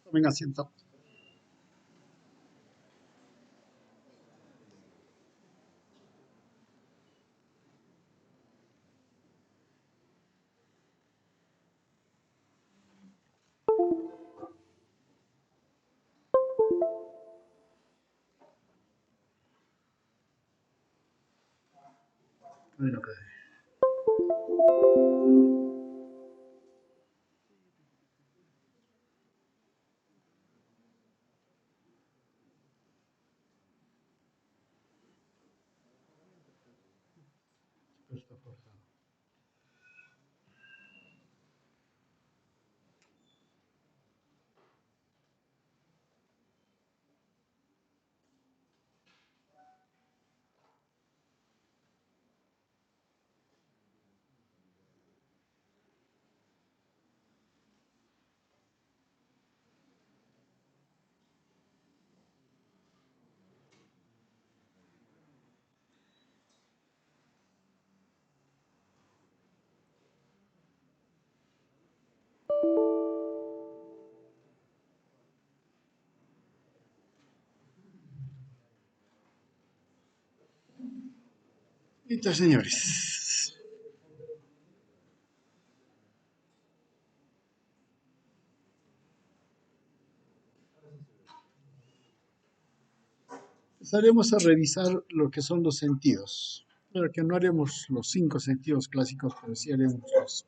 Tomen asiento. Bueno, está forzado. Entonces, señores, empezaremos a revisar lo que son los sentidos. Claro que no haremos los 5 sentidos clásicos, pero sí haremos los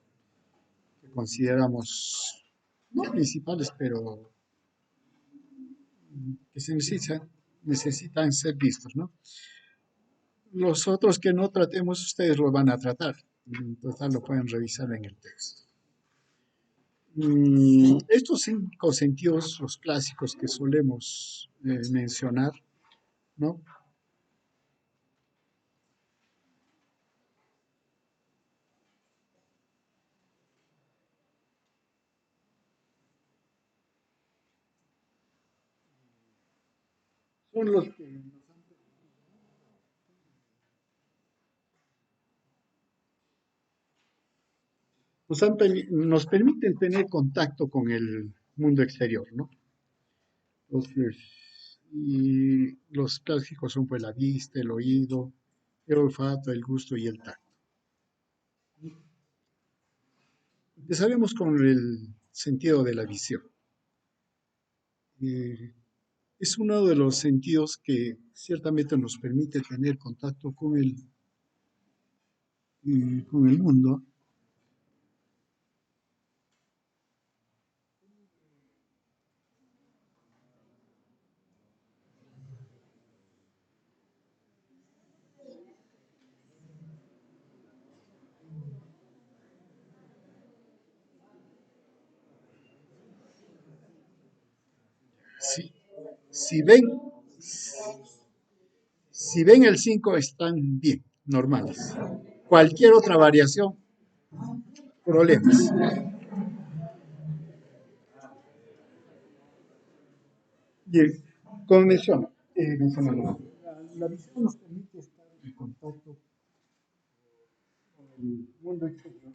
que consideramos no principales, pero que necesitan ser vistos, ¿no? Los otros que no tratemos, ustedes los van a tratar. En total lo pueden revisar en el texto. Estos 5 sentidos, los clásicos que solemos mencionar, ¿no? Son los que nos permiten tener contacto con el mundo exterior, ¿no? Entonces, y los clásicos son pues la vista, el oído, el olfato, el gusto y el tacto. Empezaremos con el sentido de la visión. Eh, es uno de los sentidos que ciertamente nos permite tener contacto con el mundo. Si, si ven, si ven el 5 están bien, normales. Cualquier otra variación, problemas. Bien, como mencionamos, la visión nos permite estar en contacto con el mundo exterior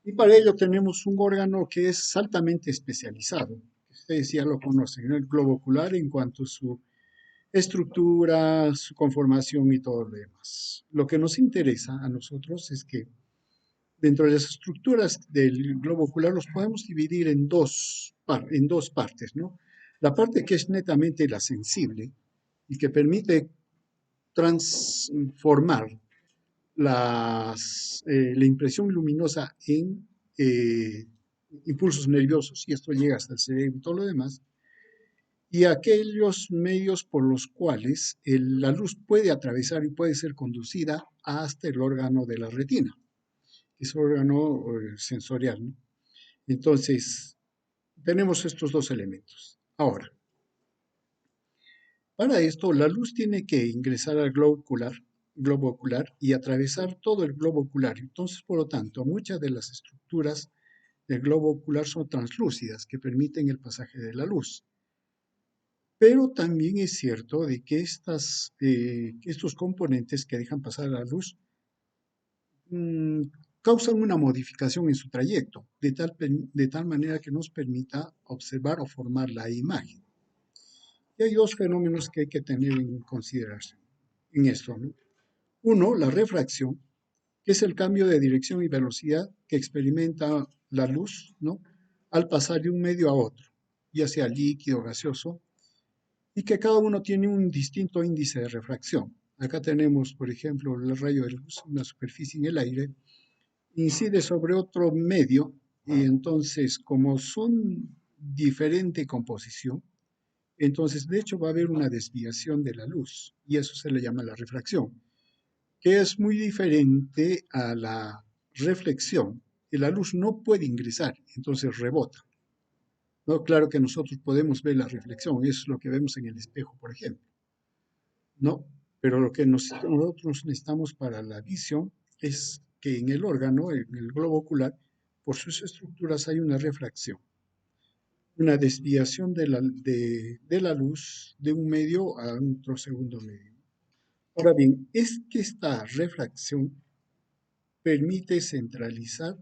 y para ello tenemos un órgano que es altamente especializado. Ustedes ya lo conocen, ¿no? El globo ocular en cuanto a su estructura, su conformación y todo lo demás. Lo que nos interesa a nosotros es que dentro de las estructuras del globo ocular los podemos dividir en dos partes, ¿no? La parte que es netamente la sensible y que permite transformar la impresión luminosa en impulsos nerviosos, y esto llega hasta el cerebro y todo lo demás, y aquellos medios por los cuales la luz puede atravesar y puede ser conducida hasta el órgano de la retina, que es órgano sensorial, ¿no? Entonces, tenemos estos dos elementos. Ahora, para esto, la luz tiene que ingresar al globo ocular y atravesar todo el globo ocular. Entonces, por lo tanto, muchas de las estructuras del globo ocular son translúcidas, que permiten el pasaje de la luz. Pero también es cierto de que estos componentes que dejan pasar la luz mm, causan una modificación en su trayecto, de tal manera que nos permita observar o formar la imagen. Y hay dos fenómenos que hay que tener en consideración en esto, ¿no? Uno, la refracción, que es el cambio de dirección y velocidad que experimenta la luz, ¿no? Al pasar de un medio a otro, ya sea líquido, gaseoso, y que cada uno tiene un distinto índice de refracción. Acá tenemos, por ejemplo, el rayo de luz, una superficie en el aire, incide sobre otro medio, y entonces, como son diferente composición, entonces de hecho va a haber una desviación de la luz, y eso se le llama la refracción, que es muy diferente a la reflexión, que la luz no puede ingresar, entonces rebota. ¿No? Claro que nosotros podemos ver la reflexión, eso es lo que vemos en el espejo, por ejemplo, ¿no? Pero lo que nosotros necesitamos para la visión es que en el órgano, en el globo ocular, por sus estructuras hay una refracción, una desviación de la luz de un medio a otro segundo medio. Ahora bien, es que esta refracción permite centralizar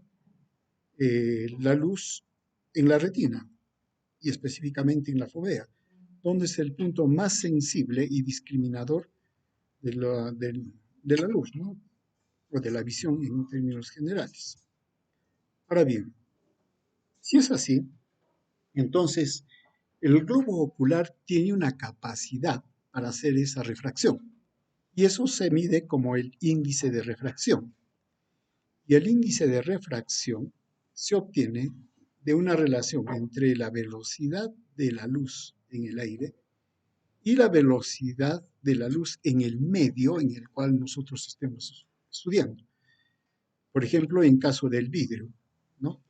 la luz en la retina y específicamente en la fovea, donde es el punto más sensible y discriminador de la luz, ¿no? O de la visión en términos generales. Ahora bien, si es así, entonces el globo ocular tiene una capacidad para hacer esa refracción y eso se mide como el índice de refracción. Y el índice de refracción se obtiene de una relación entre la velocidad de la luz en el aire y la velocidad de la luz en el medio en el cual nosotros estemos estudiando. Por ejemplo, en caso del vidrio, ¿no?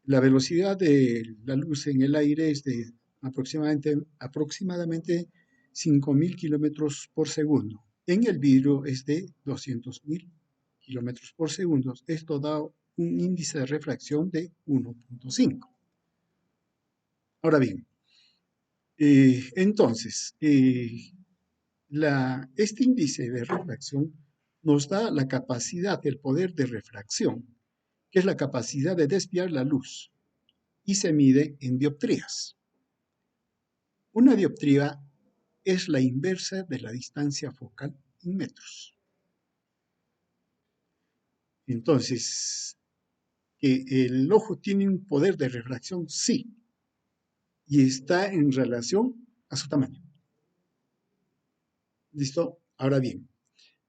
La velocidad de la luz en el aire es de aproximadamente 5.000 kilómetros por segundo. En el vidrio es de 200.000 kilómetros por segundo. Esto da un índice de refracción de 1.5. Ahora bien, entonces, este índice de refracción nos da la capacidad, el poder de refracción, que es la capacidad de desviar la luz, y se mide en dioptrías. Una dioptría es la inversa de la distancia focal en metros. Entonces, que el ojo tiene un poder de refracción, sí, y está en relación a su tamaño. ¿Listo? Ahora bien,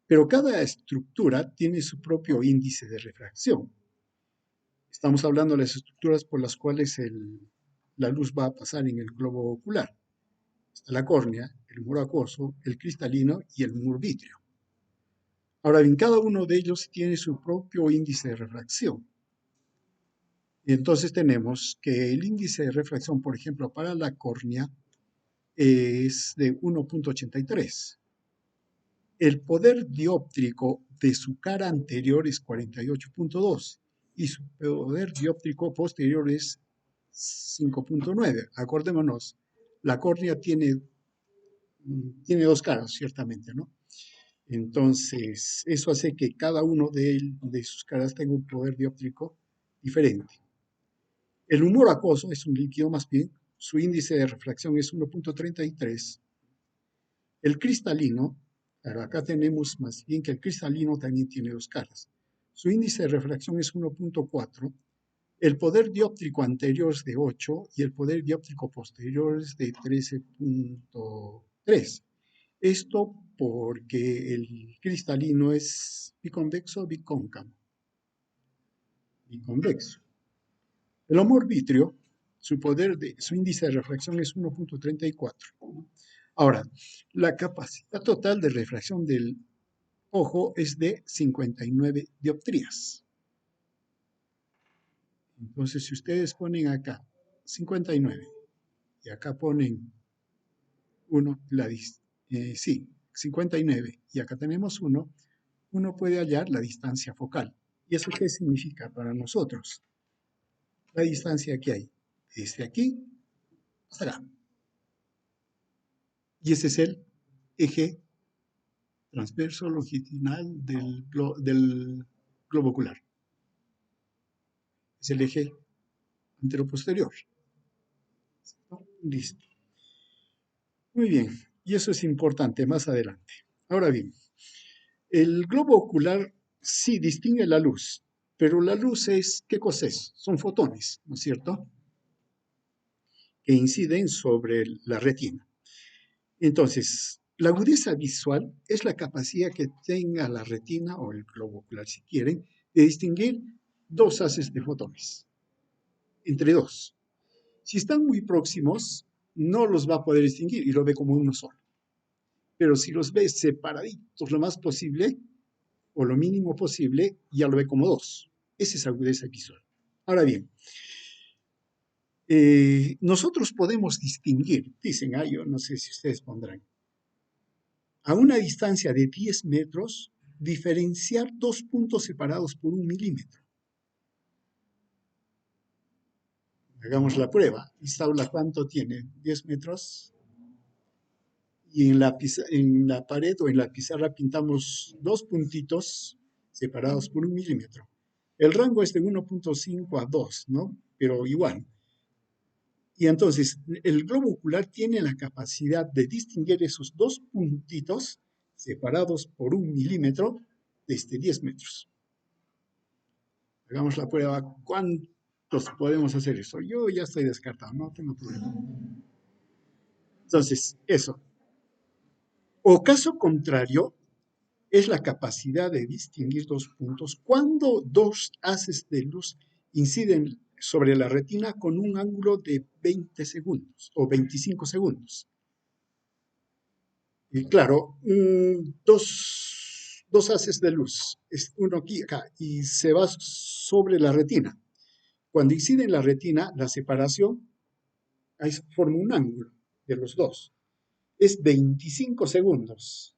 pero cada estructura tiene su propio índice de refracción. Estamos hablando de las estructuras por las cuales la luz va a pasar en el globo ocular. Está la córnea, el muro acuoso, el cristalino y el muro vítreo. Ahora bien, cada uno de ellos tiene su propio índice de refracción. Y entonces tenemos que el índice de refracción, por ejemplo, para la córnea es de 1.83. El poder dióptrico de su cara anterior es 48.2 y su poder dióptrico posterior es 5.9. Acordémonos, la córnea tiene dos caras, ciertamente, ¿no? Entonces, eso hace que cada uno de sus caras tenga un poder dióptrico diferente. El humor acuoso es un líquido más bien, su índice de refracción es 1.33. El cristalino, pero acá tenemos más bien que el cristalino también tiene dos caras. Su índice de refracción es 1.4. El poder dióptrico anterior es de 8 y el poder dióptrico posterior es de 13.3. Esto porque el cristalino es biconvexo o bicóncavo. Biconvexo. El humor vítreo, su índice de refracción es 1.34. Ahora, la capacidad total de refracción del ojo es de 59 dioptrías. Entonces, si ustedes ponen acá 59. Y acá ponen 1, sí, 59. Y acá tenemos 1. Uno puede hallar la distancia focal. ¿Y eso qué significa para nosotros? La distancia que hay desde aquí hasta acá. Y ese es el eje transverso longitudinal del globo ocular. Es el eje anteroposterior. Listo. Muy bien. Y eso es importante más adelante. Ahora bien, el globo ocular sí distingue la luz, pero la luz es, ¿qué cosa es? Son fotones, ¿no es cierto? Que inciden sobre la retina. Entonces, la agudeza visual es la capacidad que tenga la retina o el globo ocular, si quieren, de distinguir dos haces de fotones, entre dos. Si están muy próximos, no los va a poder distinguir y lo ve como uno solo. Pero si los ve separaditos lo más posible, o lo mínimo posible, ya lo ve como dos. Esa es agudeza visual. Ahora bien, nosotros podemos distinguir, dicen, yo no sé si ustedes pondrán, a una distancia de 10 metros, diferenciar dos puntos separados por 1 milímetro. Hagamos la prueba. Esta aula, ¿cuánto tiene? 10 metros. Y en la pared o en la pizarra pintamos dos puntitos separados por 1 milímetro. El rango es de 1.5 a 2, ¿no? Pero igual. Y entonces, el globo ocular tiene la capacidad de distinguir esos dos puntitos separados por 1 milímetro desde 10 metros. Hagamos la prueba. ¿Cuántos podemos hacer eso? Yo ya estoy descartado, no tengo problema. Entonces, eso. O caso contrario, es la capacidad de distinguir dos puntos cuando dos haces de luz inciden sobre la retina con un ángulo de 20 segundos o 25 segundos. Y claro, dos haces de luz, uno aquí acá, y se va sobre la retina. Cuando incide en la retina, la separación ahí forma un ángulo de los dos. Es 25 segundos.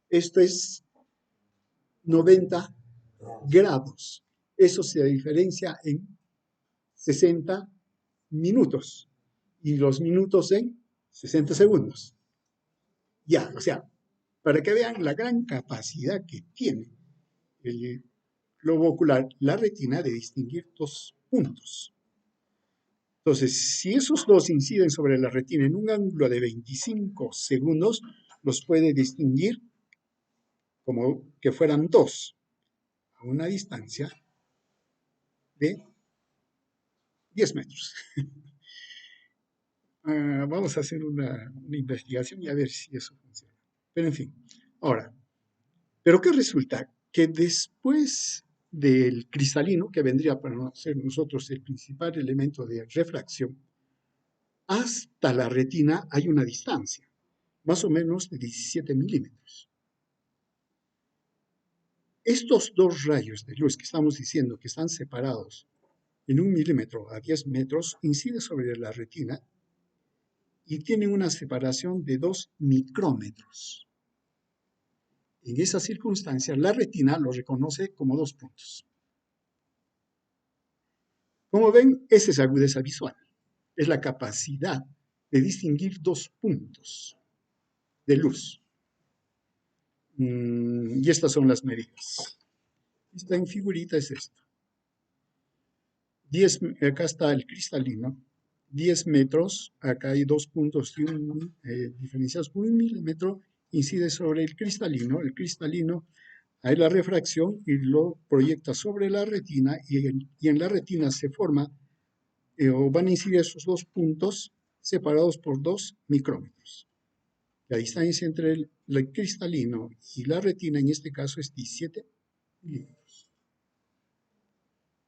Esto es 90 grados. Eso se diferencia en 60 minutos y los minutos en 60 segundos. Ya, o sea, para que vean la gran capacidad que tiene el globo ocular, la retina, de distinguir dos puntos. Entonces, si esos dos inciden sobre la retina en un ángulo de 25 segundos, los puede distinguir como que fueran dos, a una distancia de 10 metros. Vamos a hacer una investigación y a ver si eso funciona. Pero en fin, ahora, ¿pero qué resulta? Que después del cristalino, que vendría para ser nosotros el principal elemento de refracción, hasta la retina hay una distancia, más o menos de 17 milímetros. Estos dos rayos de luz que estamos diciendo que están separados en 1 milímetro a 10 metros inciden sobre la retina y tienen una separación de 2 micrómetros. En esa circunstancia, la retina lo reconoce como dos puntos. Como ven, esa es agudeza visual. Es la capacidad de distinguir dos puntos de luz. Y estas son las medidas. Esta en figurita es esto. 10, acá está el cristalino. 10 metros, acá hay dos puntos diferenciados por 1 milímetro, incide sobre el cristalino hay la refracción y lo proyecta sobre la retina y en la retina se forma o van a incidir esos dos puntos separados por 2 micrómetros. La distancia entre el cristalino y la retina en este caso es 17 milímetros.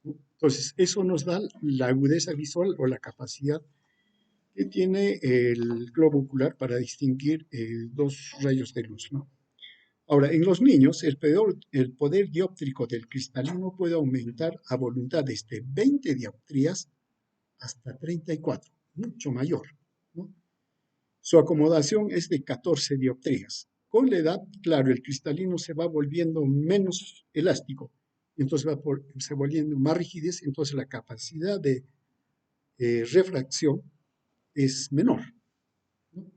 Entonces, eso nos da la agudeza visual o la capacidad que tiene el globo ocular para distinguir dos rayos de luz, ¿no? Ahora, en los niños, el poder dióptrico del cristalino puede aumentar a voluntad desde 20 dioptrías hasta 34, mucho mayor, ¿no? Su acomodación es de 14 dioptrías. Con la edad, claro, el cristalino se va volviendo menos elástico, entonces se va volviendo más rigidez, entonces la capacidad de refracción es menor, ¿no?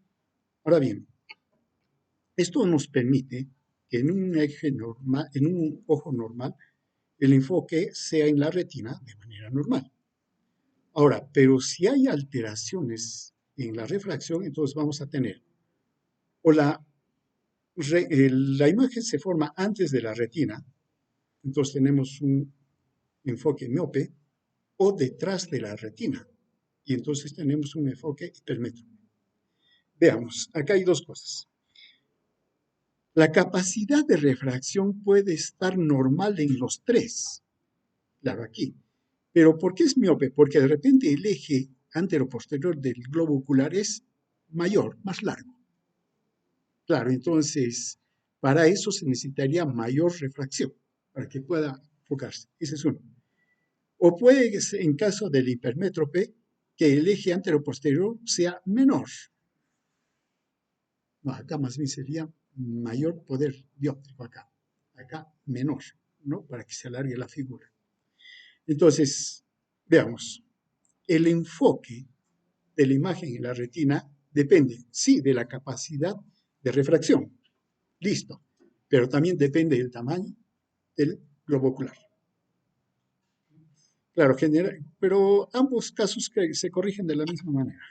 Ahora bien, esto nos permite que en un eje normal, en un ojo normal, el enfoque sea en la retina de manera normal. Ahora, pero si hay alteraciones en la refracción, entonces vamos a tener o la imagen se forma antes de la retina, entonces tenemos un enfoque miope, o detrás de la retina, y entonces tenemos un enfoque hipermétrope. Veamos, acá hay dos cosas. La capacidad de refracción puede estar normal en los tres, claro, aquí. Pero ¿por qué es miope? Porque de repente el eje anteroposterior del globo ocular es mayor, más largo. Claro, entonces, para eso se necesitaría mayor refracción, para que pueda enfocarse. Ese es uno. O puede ser, en caso del hipermétrope, que el eje anteroposterior sea menor. No, acá más bien sería mayor poder dióptrico acá. Acá menor, ¿no? Para que se alargue la figura. Entonces, veamos. El enfoque de la imagen en la retina depende, sí, de la capacidad de refracción. Listo. Pero también depende del tamaño del globo ocular. Claro, pero ambos casos que se corrigen de la misma manera.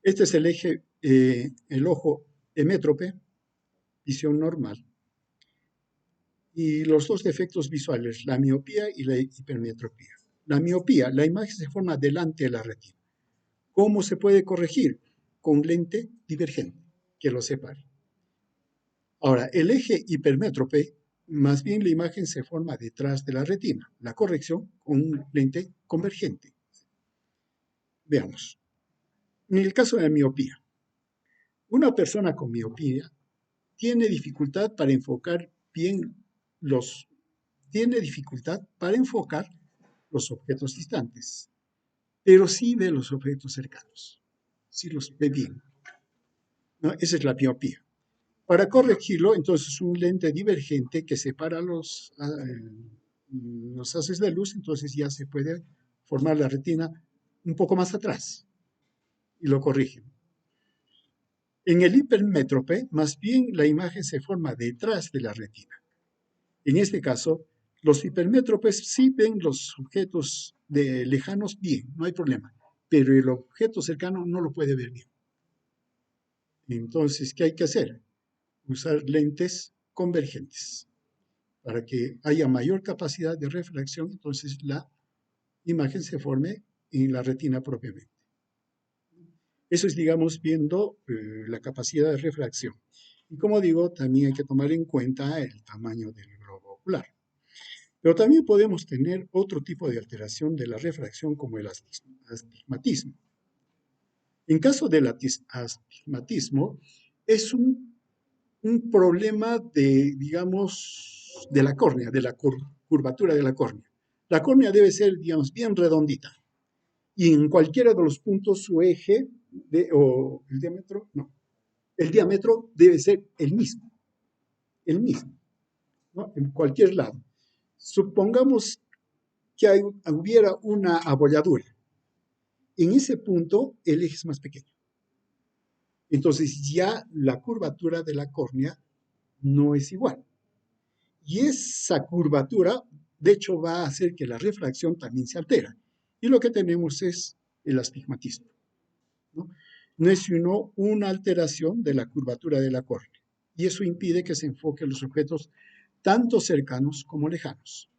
Este es el eje, el ojo hemétrope, visión normal. Y los dos defectos visuales, la miopía y la hipermetropía. La miopía, la imagen se forma delante de la retina. ¿Cómo se puede corregir? Con lente divergente que lo separe. Ahora, el eje hipermétrope, más bien la imagen se forma detrás de la retina. La corrección con un lente convergente. Veamos. En el caso de la miopía, una persona con miopía tiene dificultad para enfocar bien los, tiene dificultad para enfocar los objetos distantes, pero sí ve los objetos cercanos, sí los ve bien, ¿no? Esa es la miopía. Para corregirlo, entonces un lente divergente que separa los haces de luz, entonces ya se puede formar la retina un poco más atrás y lo corrigen. En el hipermétrope, más bien la imagen se forma detrás de la retina. En este caso, los hipermétropes sí ven los objetos lejanos bien, no hay problema, pero el objeto cercano no lo puede ver bien. Entonces, ¿qué hay que hacer? Usar lentes convergentes para que haya mayor capacidad de refracción, entonces la imagen se forme en la retina propiamente. Eso es, digamos, viendo la capacidad de refracción. Y como digo, también hay que tomar en cuenta el tamaño del globo ocular. Pero también podemos tener otro tipo de alteración de la refracción como el astigmatismo. En caso del astigmatismo, es un problema de, digamos, de la córnea, de la curvatura de la córnea. La córnea debe ser, digamos, bien redondita. Y en cualquiera de los puntos su eje o el diámetro, no, el diámetro debe ser el mismo, ¿no? En cualquier lado. Supongamos que hubiera una abolladura. En ese punto el eje es más pequeño. Entonces ya la curvatura de la córnea no es igual. Y esa curvatura, de hecho, va a hacer que la refracción también se altera. Y lo que tenemos es el astigmatismo, ¿no? No es sino una alteración de la curvatura de la córnea. Y eso impide que se enfoquen los objetos tanto cercanos como lejanos.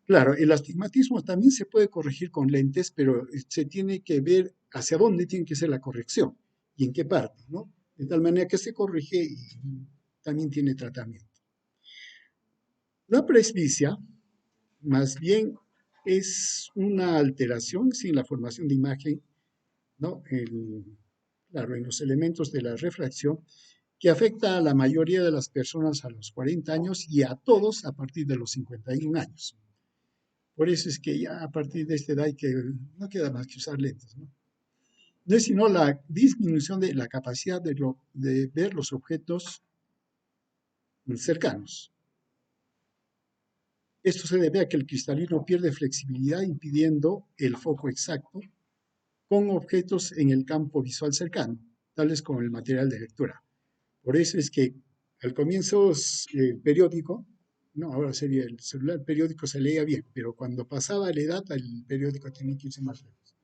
Claro, el astigmatismo también se puede corregir con lentes, pero se tiene que ver hacia dónde tiene que ser la corrección y en qué parte, ¿no? De tal manera que se corrige y también tiene tratamiento. La presbicia, más bien, es una alteración sin la formación de imagen, ¿no? Claro, en los elementos de la refracción, que afecta a la mayoría de las personas a los 40 años y a todos a partir de los 51 años. Por eso es que ya a partir de esta edad no queda más que usar lentes, ¿no? No es sino la disminución de la capacidad de ver los objetos cercanos. Esto se debe a que el cristalino pierde flexibilidad impidiendo el foco exacto con objetos en el campo visual cercano, tales como el material de lectura. Por eso es que al comienzo el periódico, no, ahora sería el celular, el periódico se leía bien, pero cuando pasaba la edad, el periódico tenía que irse más lejos,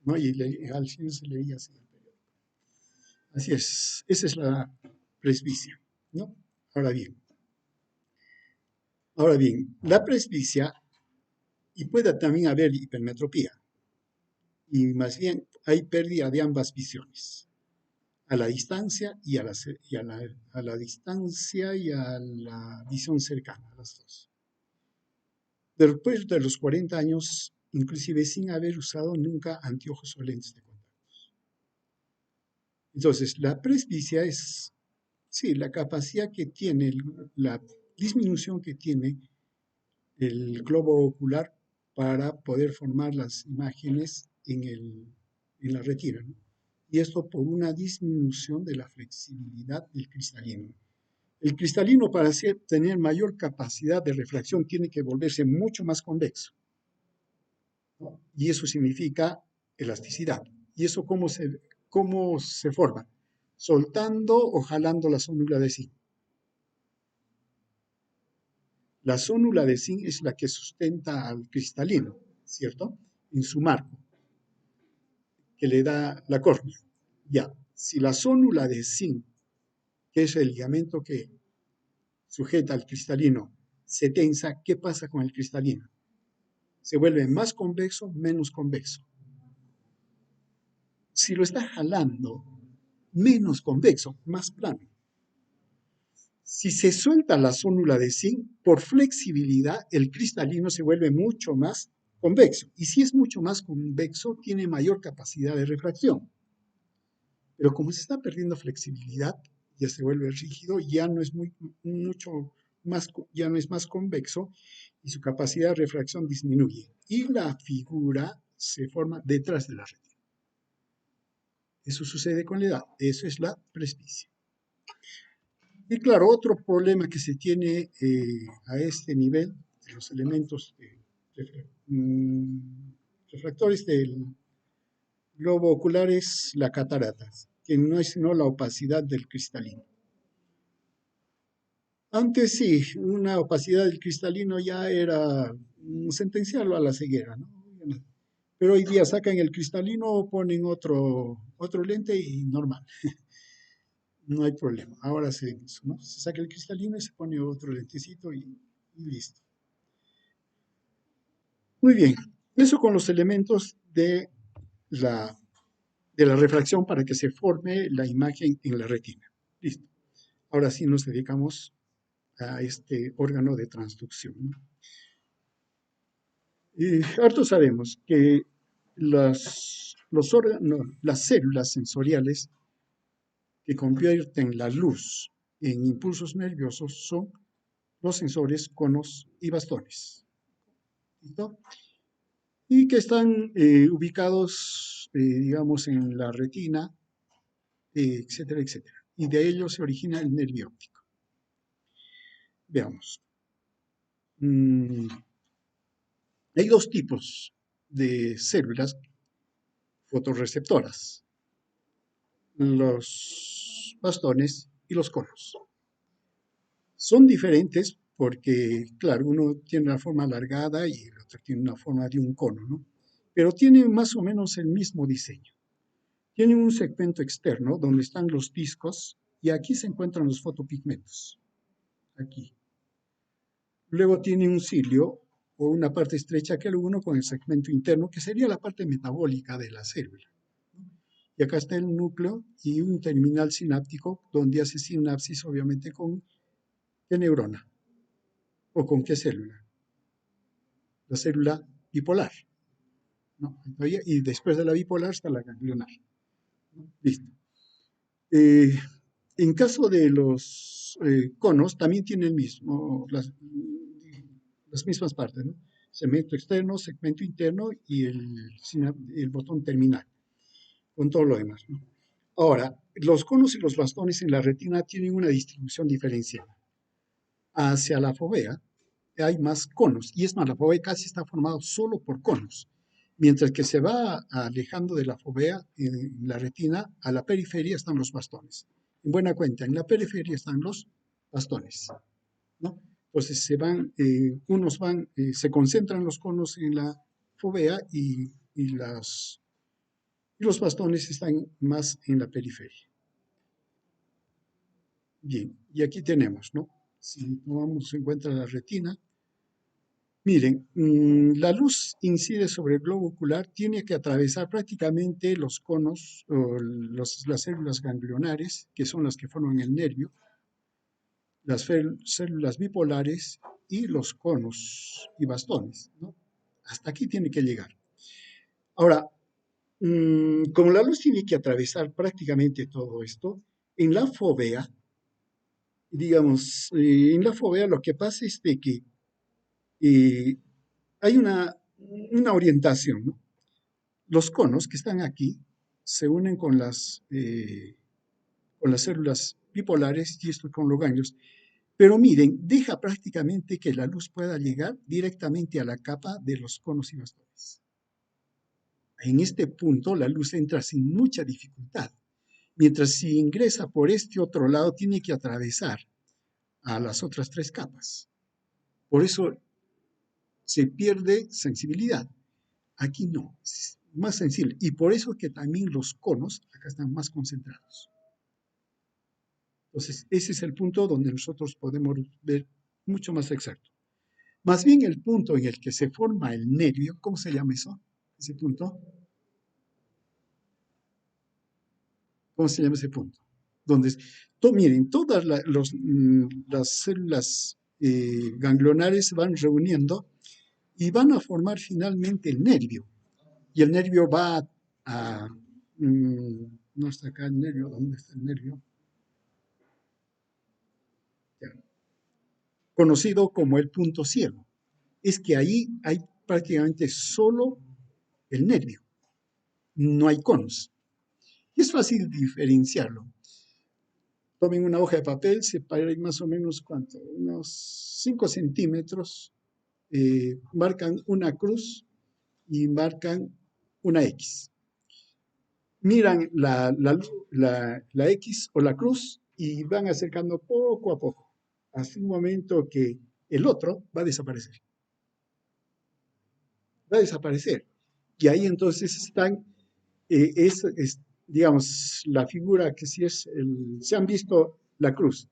¿no? Y al fin se leía así el periódico. Así es, esa es la presbicia, ¿no? Ahora bien, la presbicia, y puede también haber hipermetropía, y más bien hay pérdida de ambas visiones, a la distancia y a la distancia y a la visión cercana, a las dos. Después de los 40 años, inclusive sin haber usado nunca anteojos o lentes de contacto. Entonces, la presbicia es, sí, la capacidad que tiene, la disminución que tiene el globo ocular para poder formar las imágenes en la retina, ¿no? Y esto por una disminución de la flexibilidad del cristalino. El cristalino, para tener mayor capacidad de refracción, tiene que volverse mucho más convexo, ¿no? Y eso significa elasticidad. ¿Y eso cómo se forma? Soltando o jalando la zónula de zinc. La zónula de zinc es la que sustenta al cristalino, ¿cierto? En su marco, que le da la córnea. Ya, si la zónula de zinc, que es el ligamento que sujeta al cristalino, se tensa, ¿qué pasa con el cristalino? Se vuelve más convexo, menos convexo. Si lo está jalando, menos convexo, más plano. Si se suelta la zónula de zinc, por flexibilidad, el cristalino se vuelve mucho más convexo. Y si es mucho más convexo, tiene mayor capacidad de refracción. Pero como se está perdiendo flexibilidad, ya se vuelve rígido, ya no es mucho más, ya no es más convexo y su capacidad de refracción disminuye. Y la figura se forma detrás de la retina. Eso sucede con la edad. Eso es la presbicia. Y claro, otro problema que se tiene a este nivel de los elementos refractores del globo ocular es la catarata, que no es sino la opacidad del cristalino. Antes sí, una opacidad del cristalino ya era sentenciarlo a la ceguera, ¿no? Pero hoy día sacan el cristalino, ponen otro lente y normal, no hay problema. Ahora ¿no? Se saca el cristalino y se pone otro lentecito y listo. Muy bien, eso con los elementos la, de la refracción para que se forme la imagen en la retina. Listo. Ahora sí nos dedicamos a este órgano de transducción, ¿no? Harto sabemos que las células sensoriales que convierten la luz en impulsos nerviosos son los sensores, conos y bastones. ¿Listo? Y que están ubicados, digamos, en la retina, etcétera, etcétera. Y de ello se origina el nervio óptico. Veamos. Hay dos tipos de células fotorreceptoras, los bastones y los conos. Son diferentes porque, claro, uno tiene una forma alargada y el otro tiene una forma de un cono, ¿no? Pero tienen más o menos el mismo diseño. Tienen un segmento externo donde están los discos y aquí se encuentran los fotopigmentos. Aquí. Luego tiene un cilio o una parte estrecha que lo uno con el segmento interno, que sería la parte metabólica de la célula. Y acá está el núcleo y un terminal sináptico donde hace sinapsis, obviamente, ¿con qué neurona? ¿O con qué célula? La célula bipolar, ¿no? Y después de la bipolar está la ganglionar, ¿no? Listo. Eh, en caso de los conos, también tiene el mismo, las las mismas partes, ¿no? Segmento externo, segmento interno y el botón terminal, con todo lo demás, ¿no? Ahora, los conos y los bastones en la retina tienen una distribución diferenciada. Hacia la fovea hay más conos, y es más, la fovea casi está formada solo por conos, mientras que se va alejando de la fovea en la retina, a la periferia están los bastones. En buena cuenta, en la periferia están los bastones, ¿no? Entonces se concentran los conos en la fovea y los bastones están más en la periferia. Bien, y aquí tenemos, ¿no? Si tomamos en cuenta la retina, miren, la luz incide sobre el globo ocular, tiene que atravesar prácticamente los conos, o las células ganglionares, que son las que forman el nervio, las células bipolares y los conos y bastones, ¿no? Hasta aquí tiene que llegar. Ahora, como la luz tiene que atravesar prácticamente todo esto, en la fovea, digamos, en la fovea lo que pasa es de que hay una orientación, ¿no? Los conos que están aquí se unen con las células bipolares y esto con los ganglios. Pero miren, deja prácticamente que la luz pueda llegar directamente a la capa de los conos y bastones. En este punto la luz entra sin mucha dificultad, mientras si ingresa por este otro lado tiene que atravesar a las otras tres capas. Por eso se pierde sensibilidad. Aquí no, es más sensible. Y por eso que también los conos acá están más concentrados. Entonces, ese es el punto donde nosotros podemos ver mucho más exacto. Más bien el punto en el que se forma el nervio, ¿cómo se llama eso? Ese punto. ¿Cómo se llama ese punto? Donde, miren, todas las células ganglionares se van reuniendo y van a formar finalmente el nervio. Y el nervio va no está acá el nervio, ¿dónde está el nervio? Ya. Conocido como el punto ciego. Es que ahí hay prácticamente solo el nervio, no hay conos. Y es fácil diferenciarlo. Tomen una hoja de papel, separen más o menos ¿cuánto? Unos 5 centímetros, marcan una cruz y marcan una X. Miran la X o la cruz y van acercando poco a poco, hasta un momento que el otro va a desaparecer. Va a desaparecer. Y ahí entonces están, digamos, la figura que sí se han visto la cruz.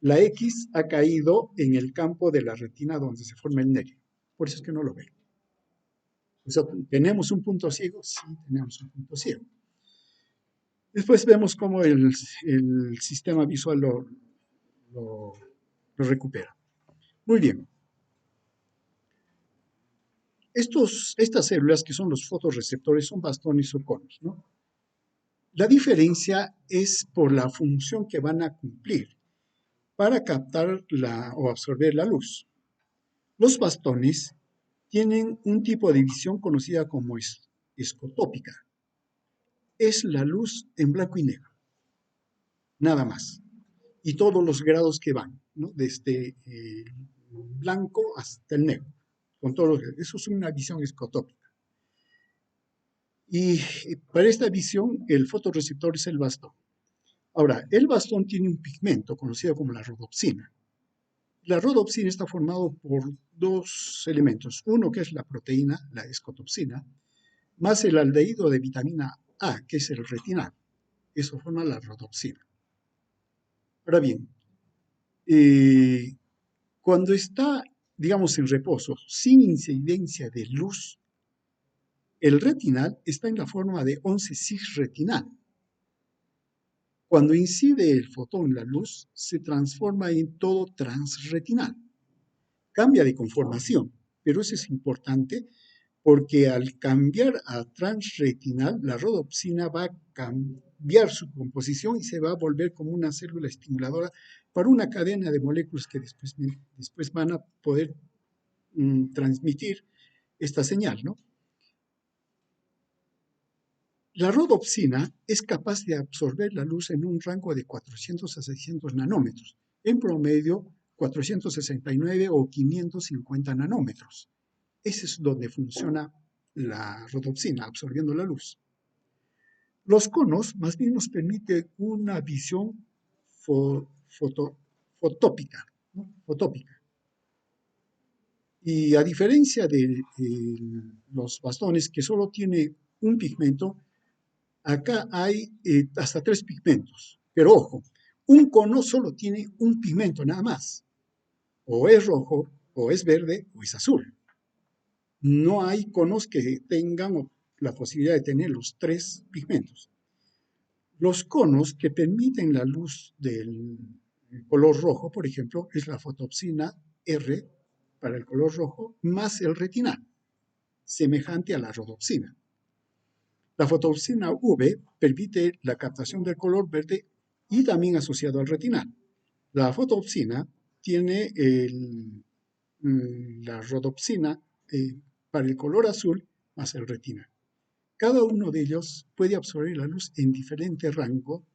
La X ha caído en el campo de la retina donde se forma el nervio. Por eso es que no lo ven. O sea, ¿tenemos un punto ciego? Sí, tenemos un punto ciego. Después vemos cómo el sistema visual lo recupera. Muy bien. Estas células que son los fotorreceptores son bastones o conos, ¿no? La diferencia es por la función que van a cumplir para captar o absorber la luz. Los bastones tienen un tipo de visión conocida como escotópica. Es la luz en blanco y negro, nada más. Y todos los grados que van, ¿no? Desde blanco hasta el negro. Eso es una visión escotópica. Y para esta visión, el fotorreceptor es el bastón. Ahora, el bastón tiene un pigmento conocido como la rodopsina. La rodopsina está formado por dos elementos. Uno que es la proteína, la escotopsina, más el aldehído de vitamina A, que es el retinal. Eso forma la rodopsina. Ahora bien, cuando está, digamos, en reposo, sin incidencia de luz, el retinal está en la forma de 11-cis retinal. Cuando incide el fotón, la luz, se transforma en todo transretinal. Cambia de conformación, pero eso es importante porque al cambiar a transretinal, la rodopsina va a cambiar su composición y se va a volver como una célula estimuladora para una cadena de moléculas que después van a poder transmitir esta señal, ¿no? La rodopsina es capaz de absorber la luz en un rango de 400 a 600 nanómetros, en promedio 469 o 550 nanómetros. Ese es donde funciona la rodopsina, absorbiendo la luz. Los conos más bien nos permiten una visión fotópica, ¿no? Fotópica. Y a diferencia de los bastones que solo tiene un pigmento, acá hay hasta 3 pigmentos. Pero ojo, un cono solo tiene un pigmento nada más. O es rojo, o es verde, o es azul. No hay conos que tengan la posibilidad de tener los 3 pigmentos. Los conos que permiten la luz del color rojo, por ejemplo, es la fotopsina R para el color rojo, más el retinal, semejante a la rodopsina. La fotopsina V permite la captación del color verde y también asociado al retinal. La fotopsina tiene la rodopsina para el color azul más el retinal. Cada uno de ellos puede absorber la luz en diferente rango.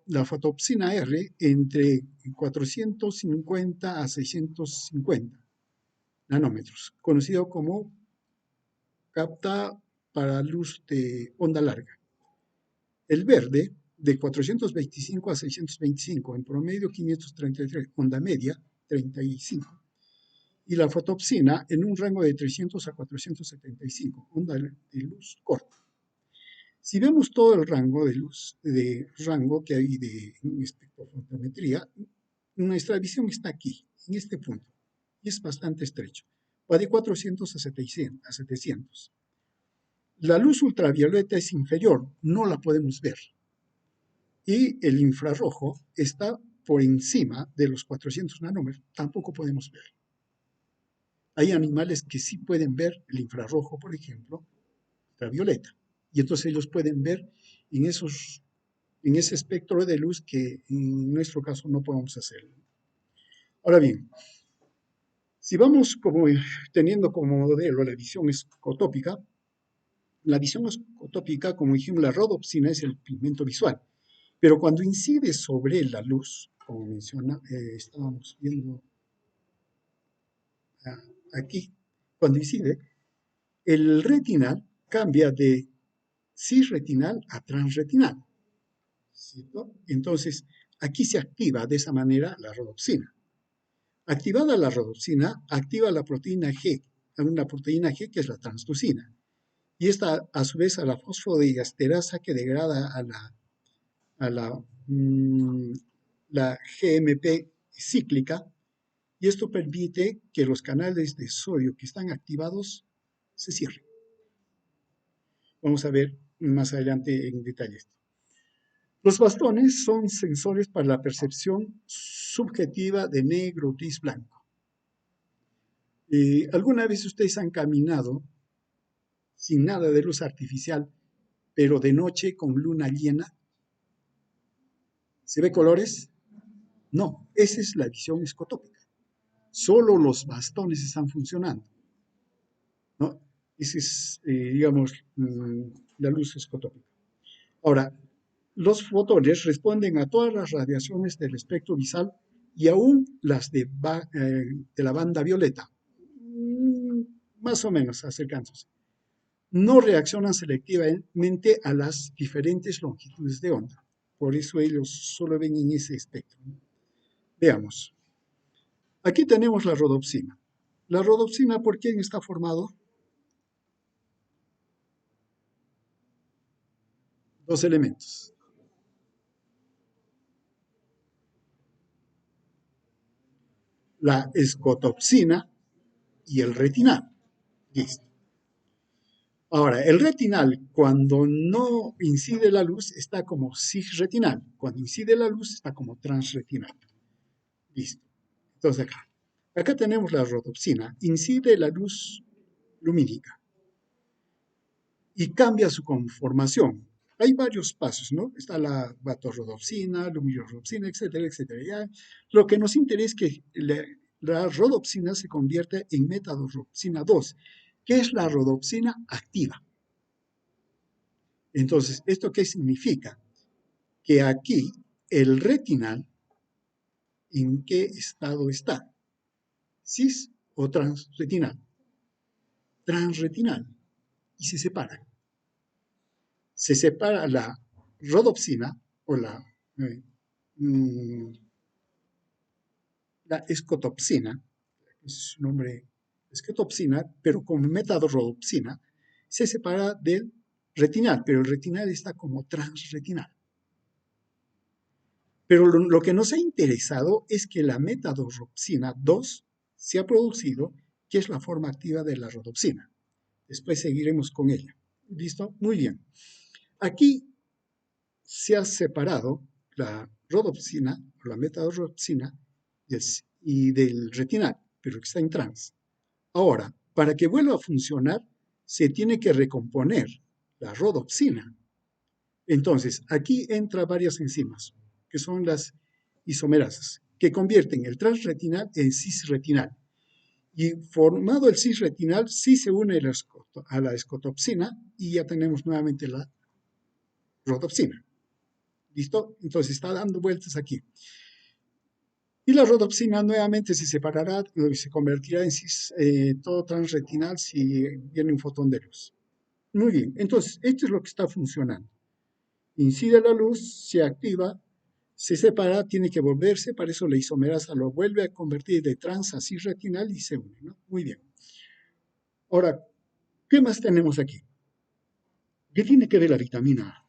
La fotopsina R entre 450 a 650 nanómetros, conocido como capta para luz de onda larga. El verde de 425 a 625, en promedio 533, onda media 35. Y la fotopsina en un rango de 300 a 475, onda de luz corta. Si vemos todo el rango de luz, rango que hay de espectrofotometría, nuestra visión está aquí, en este punto, y es bastante estrecho. Va de 400 a 700. La luz ultravioleta es inferior, no la podemos ver. Y el infrarrojo está por encima de los 400 nanómetros, tampoco podemos ver. Hay animales que sí pueden ver el infrarrojo, por ejemplo, ultravioleta. Y entonces ellos pueden ver en ese espectro de luz que en nuestro caso no podemos hacerlo. Ahora bien, si vamos teniendo como modelo la visión escotópica, como dijimos, la rodopsina es el pigmento visual, pero cuando incide sobre la luz, como estábamos viendo aquí, cuando incide, el retinal cambia de cisretinal a transretinal, ¿cierto? Entonces, aquí se activa de esa manera la rodopsina. Activada la rodopsina, activa la proteína G, una proteína G que es la translucina. Y esta, a su vez, a la fosfodiesterasa que degrada la GMP cíclica, y esto permite que los canales de sodio que están activados se cierren. Vamos a ver más adelante en detalle esto. Los bastones son sensores para la percepción subjetiva de negro, gris, blanco. ¿Alguna vez ustedes han caminado sin nada de luz artificial, pero de noche con luna llena? ¿Se ve colores? No, esa es la visión escotópica. Solo los bastones están funcionando, ¿no? Esa es, digamos, la luz escotópica. Ahora, los fotones responden a todas las radiaciones del espectro visual y aún las de la banda violeta, más o menos acercándose. No reaccionan selectivamente a las diferentes longitudes de onda. Por eso ellos solo ven en ese espectro. Veamos. Aquí tenemos la rodopsina. La rodopsina, ¿por quién está formado? Dos elementos. La escotopsina y el retinal. Listo. Ahora, el retinal, cuando no incide la luz, está como cisretinal. Cuando incide la luz, está como transretinal. Listo. Entonces acá tenemos la rodopsina. Incide la luz lumínica y cambia su conformación. hay varios pasos, ¿no? Está la vatorrodopsina, lumirrodopsina, etcétera, etcétera. Ya, lo que nos interesa es que la rodopsina se convierte en metadorropsina 2, que es la rodopsina activa. Entonces, ¿esto qué significa? Que aquí el retinal, ¿en qué estado está? ¿Cis o transretinal? Transretinal. Y se separan. Se separa la rodopsina o eh, mm, la escotopsina, es su nombre, escotopsina, pero como metadorrodopsina, se separa del retinal, pero el retinal está como transretinal. Pero lo que nos ha interesado es que la metadorropsina 2 se ha producido, que es la forma activa de la rodopsina. Después seguiremos con ella. ¿Listo? Muy bien. Aquí se ha separado la rodopsina o la metadorropsina y del retinal, pero que está en trans. Ahora, para que vuelva a funcionar, se tiene que recomponer la rodopsina. Entonces, aquí entran varias enzimas, que son las isomerasas, que convierten el transretinal en cisretinal. Y formado el cisretinal, sí se une a la escotopsina y ya tenemos nuevamente la rodopsina. ¿Listo? Entonces está dando vueltas aquí. Y la rodopsina nuevamente se separará y se convertirá en todo transretinal si viene un fotón de luz. Muy bien, entonces esto es lo que está funcionando. Incide la luz, se activa, se separa, tiene que volverse, para eso la isomerasa lo vuelve a convertir de trans a cisretinal y se une, ¿no? Muy bien. Ahora, ¿qué más tenemos aquí? ¿Qué tiene que ver la vitamina A?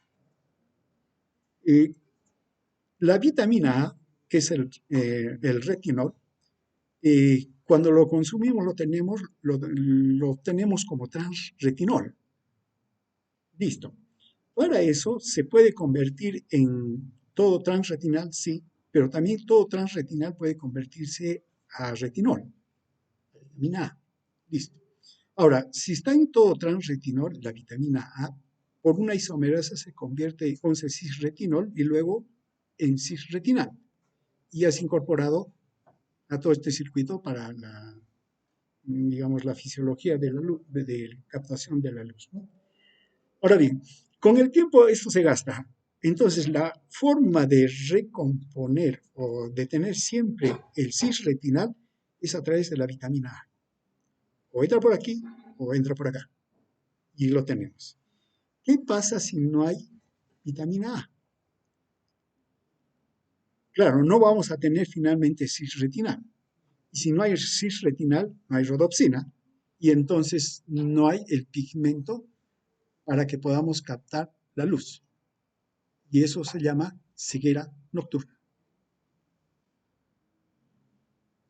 La vitamina A, que es el retinol, cuando lo consumimos lo tenemos como transretinol. Listo. Para eso se puede convertir en todo transretinal, sí, pero también todo transretinal puede convertirse a retinol, vitamina A. Listo. Ahora, si está en todo transretinol, la vitamina A, por una isomerasa se convierte en 11-cisretinol y luego en cisretinal. Y has incorporado a todo este circuito para digamos, la fisiología de la luz, de captación de la luz, ¿no? Ahora bien, con el tiempo esto se gasta. Entonces, la forma de recomponer o de tener siempre el cisretinal es a través de la vitamina A. O entra por aquí o entra por acá. Y lo tenemos. ¿Qué pasa si no hay vitamina A? Claro, no vamos a tener finalmente cisretinal. Y si no hay cisretinal, no hay rodopsina. Y entonces no hay el pigmento para que podamos captar la luz. Y eso se llama ceguera nocturna.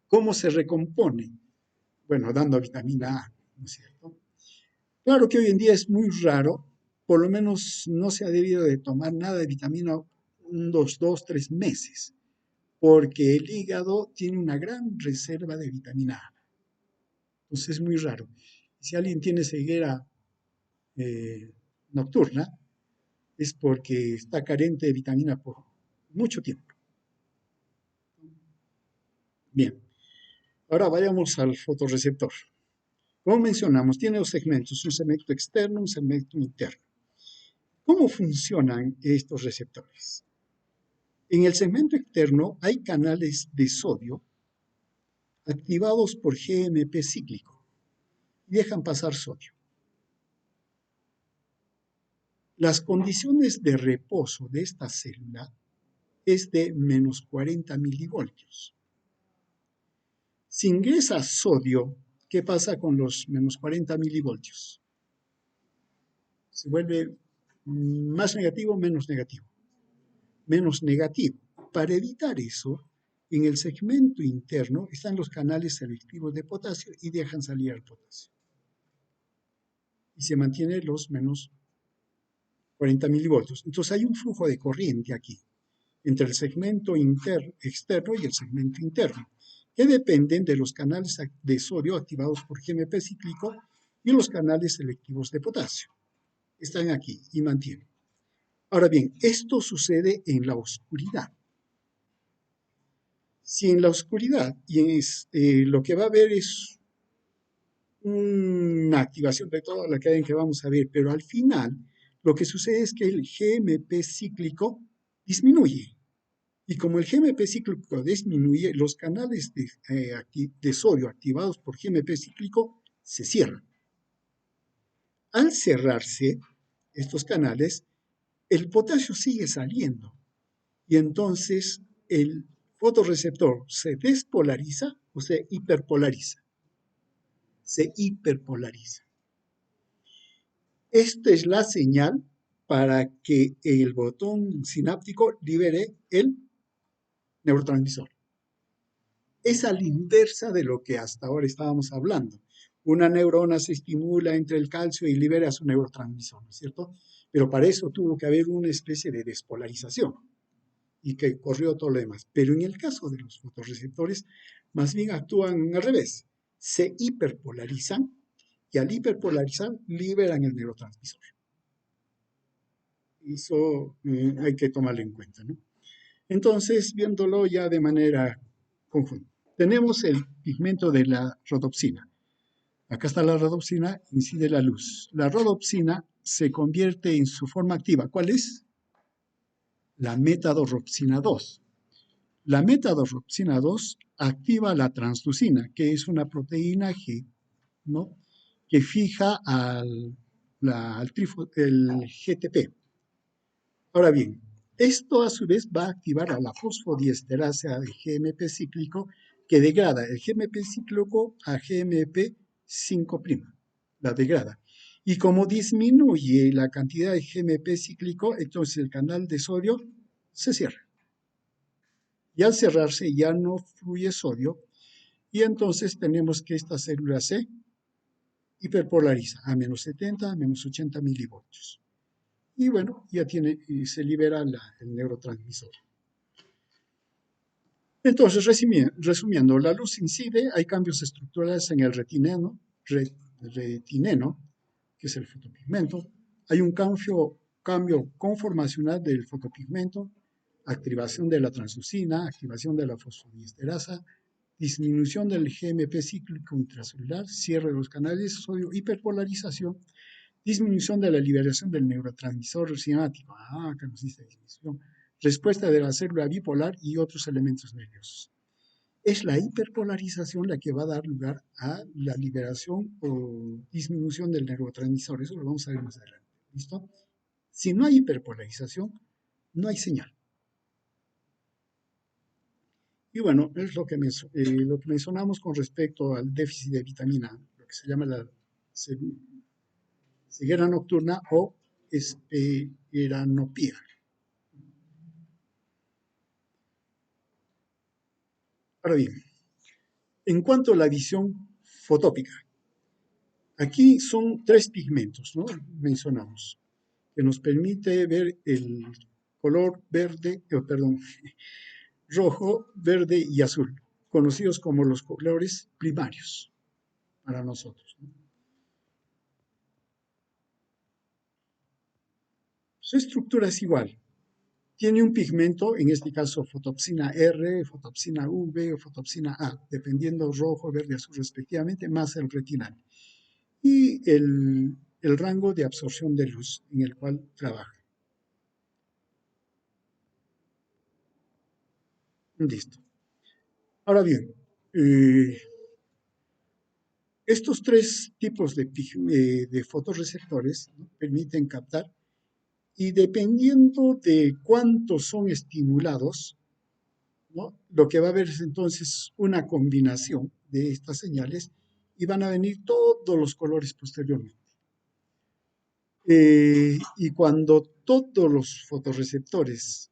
¿Cómo se recompone? Bueno, dando vitamina A, ¿no es cierto? Claro que hoy en día es muy raro, por lo menos no se ha debido de tomar nada de vitamina unos 2, 3 meses, porque el hígado tiene una gran reserva de vitamina A. Entonces es muy raro. Si alguien tiene ceguera nocturna, es porque está carente de vitamina por mucho tiempo. Bien, ahora vayamos al fotorreceptor. Como mencionamos, tiene dos segmentos, un segmento externo y un segmento interno. ¿Cómo funcionan estos receptores? En el segmento externo hay canales de sodio activados por GMP cíclico y dejan pasar sodio. Las condiciones de reposo de esta célula es de menos 40 milivoltios. Si ingresa sodio, ¿qué pasa con los menos 40 milivoltios? Se vuelve más negativo, menos negativo. Menos negativo. Para evitar eso, en el segmento interno están los canales selectivos de potasio y dejan salir al potasio. Y se mantiene los menos 40 milivoltios. Entonces hay un flujo de corriente aquí entre el segmento externo y el segmento interno, que dependen de los canales de sodio activados por GMP cíclico y los canales selectivos de potasio. Están aquí y mantienen. Ahora bien, esto sucede en la oscuridad. Si en la oscuridad lo que va a haber es una activación de toda la cadena que vamos a ver, pero al final lo que sucede es que el GMP cíclico disminuye. Y como el GMP cíclico disminuye, los canales de sodio activados por GMP cíclico se cierran. Al cerrarse estos canales, el potasio sigue saliendo y entonces el fotorreceptor se despolariza o se hiperpolariza. Se hiperpolariza. Esta es la señal para que el botón sináptico libere el neurotransmisor. Es a la inversa de lo que hasta ahora estábamos hablando. Una neurona se estimula entre el calcio y libera su neurotransmisor, ¿no es cierto? Pero para eso tuvo que haber una especie de despolarización y que corrió todo lo demás. Pero en el caso de los fotorreceptores, más bien actúan al revés. Se hiperpolarizan y al hiperpolarizar liberan el neurotransmisor. Eso hay que tomarlo en cuenta, ¿no? Entonces, viéndolo ya de manera conjunta, tenemos el pigmento de la rodopsina. Acá está la rodopsina, incide la luz. La rodopsina se convierte en su forma activa. ¿Cuál es? La metadorropsina 2. La metadorropsina 2 activa la translucina, que es una proteína G, ¿no? Que fija el GTP. Ahora bien, esto a su vez va a activar a la fosfodiesterasa de GMP cíclico que degrada el GMP cíclico a GMP 5', la degrada. Y como disminuye la cantidad de GMP cíclico, entonces el canal de sodio se cierra. Y al cerrarse ya no fluye sodio y entonces tenemos que esta célula se hiperpolariza a menos 70, a menos 80 milivoltios. Y bueno, ya se libera el neurotransmisor. Entonces, resumiendo, la luz incide, hay cambios estructurales en el retineno, que es el fotopigmento, hay un cambio conformacional del fotopigmento, activación de la translucina, activación de la fosfodiesterasa, disminución del GMP cíclico intracelular, cierre de los canales, sodio, hiperpolarización, disminución de la liberación del neurotransmisor sináptico. Acá nos dice disminución. Respuesta de la célula bipolar y otros elementos nerviosos. Es la hiperpolarización la que va a dar lugar a la liberación o disminución del neurotransmisor. Eso lo vamos a ver más adelante. ¿Listo? Si no hay hiperpolarización, no hay señal. Y bueno, es lo que mencionamos con respecto al déficit de vitamina A, lo que se llama la ceguera nocturna o esperanopía. Ahora bien, en cuanto a la visión fotópica, aquí son tres pigmentos, ¿no? Mencionamos, que nos permite ver el color verde, perdón, rojo, verde y azul, conocidos como los colores primarios para nosotros, ¿no? Su estructura es igual. Tiene un pigmento, en este caso fotopsina R, fotopsina V o fotopsina A, dependiendo rojo, verde, azul respectivamente, más el retinal. Y el rango de absorción de luz en el cual trabaja. Listo. Ahora bien, estos tres tipos de fotorreceptores, ¿no?, permiten captar y dependiendo de cuántos son estimulados, ¿no?, lo que va a haber es entonces una combinación de estas señales y van a venir todos los colores posteriormente. Y cuando todos los fotorreceptores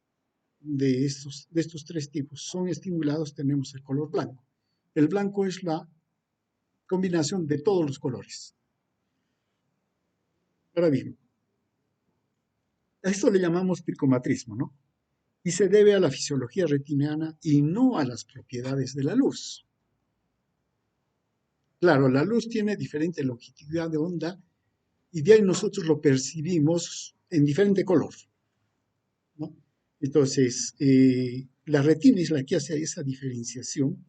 de estos tres tipos son estimulados, tenemos el color blanco. El blanco es la combinación de todos los colores. Ahora bien, a esto le llamamos picomatrismo, ¿no? Y se debe a la fisiología retiniana y no a las propiedades de la luz. Claro, la luz tiene diferente longitud de onda y de ahí nosotros lo percibimos en diferente color. Entonces, la retina es la que hace esa diferenciación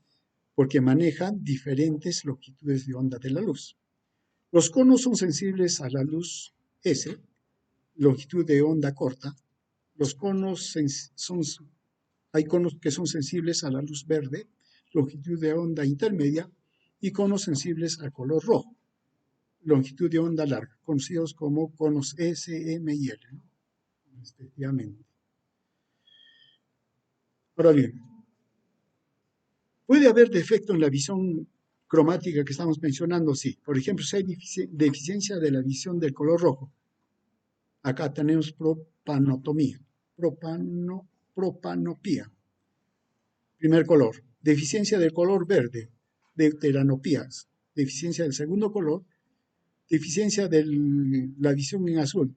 porque maneja diferentes longitudes de onda de la luz. Los conos son sensibles a la luz S, longitud de onda corta. Los conos hay conos que son sensibles a la luz verde, longitud de onda intermedia, y conos sensibles al color rojo, longitud de onda larga, conocidos como conos S, M y L, ¿no? Respectivamente. Ahora bien, ¿puede haber defecto en la visión cromática que estamos mencionando? Sí. Por ejemplo, si hay deficiencia de la visión del color rojo, acá tenemos propanotomía, propanopía. Primer color. Deficiencia del color verde, deuteranopías. Deficiencia del segundo color. Deficiencia de la visión en azul,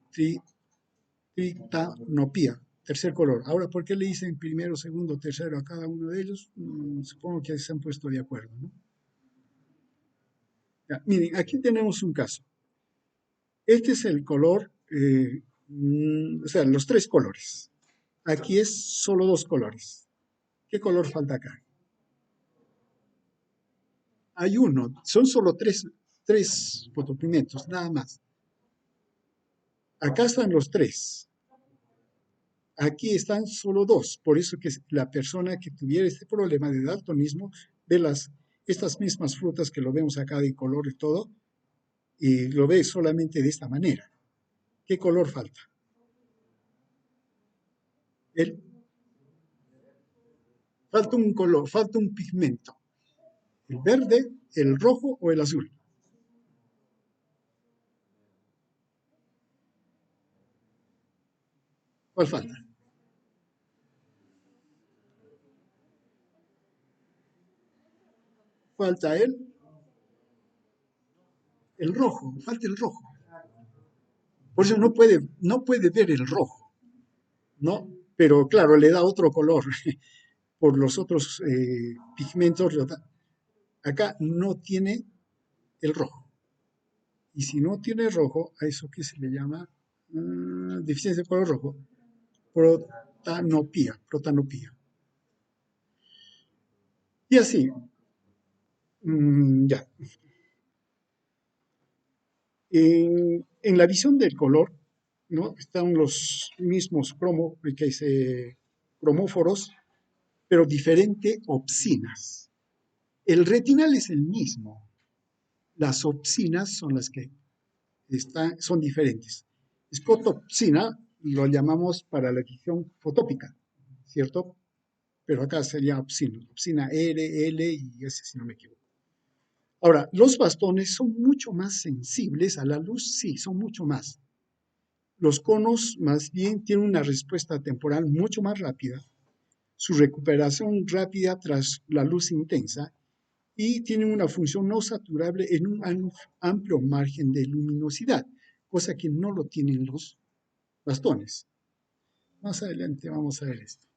tritanopía. Tercer color. Ahora, ¿por qué le dicen primero, segundo, tercero a cada uno de ellos? Supongo que se han puesto de acuerdo, ¿no? Ya, miren, aquí tenemos un caso. Este es el color, o sea, los tres colores. Aquí es solo dos colores. ¿Qué color falta acá? Hay uno, son solo tres fotopigmentos, nada más. Acá están los tres. Aquí están solo dos. Por eso que la persona que tuviera este problema de daltonismo ve estas mismas frutas que lo vemos acá de color y todo, y lo ve solamente de esta manera. ¿Qué color falta? El, falta un color, falta un pigmento. ¿El verde, el rojo o el azul? ¿Cuál falta? Falta el rojo, falta el rojo. Por eso no puede ver el rojo, ¿no? Pero claro, le da otro color por los otros pigmentos. Acá no tiene el rojo. Y si no tiene rojo, a eso que se le llama deficiencia de color rojo, protanopía. Y así, ya. En la visión del color, ¿no? Están los mismos cromóforos, pero diferentes opsinas. El retinal es el mismo. Las opsinas son las que son diferentes. Escotopsina lo llamamos para la visión fotópica, ¿cierto? Pero acá sería opsina R, L y S, si no me equivoco. Ahora, los bastones son mucho más sensibles a la luz, sí, son mucho más. Los conos más bien tienen una respuesta temporal mucho más rápida, su recuperación rápida tras la luz intensa y tienen una función no saturable en un amplio margen de luminosidad, cosa que no lo tienen los bastones. Más adelante vamos a ver esto.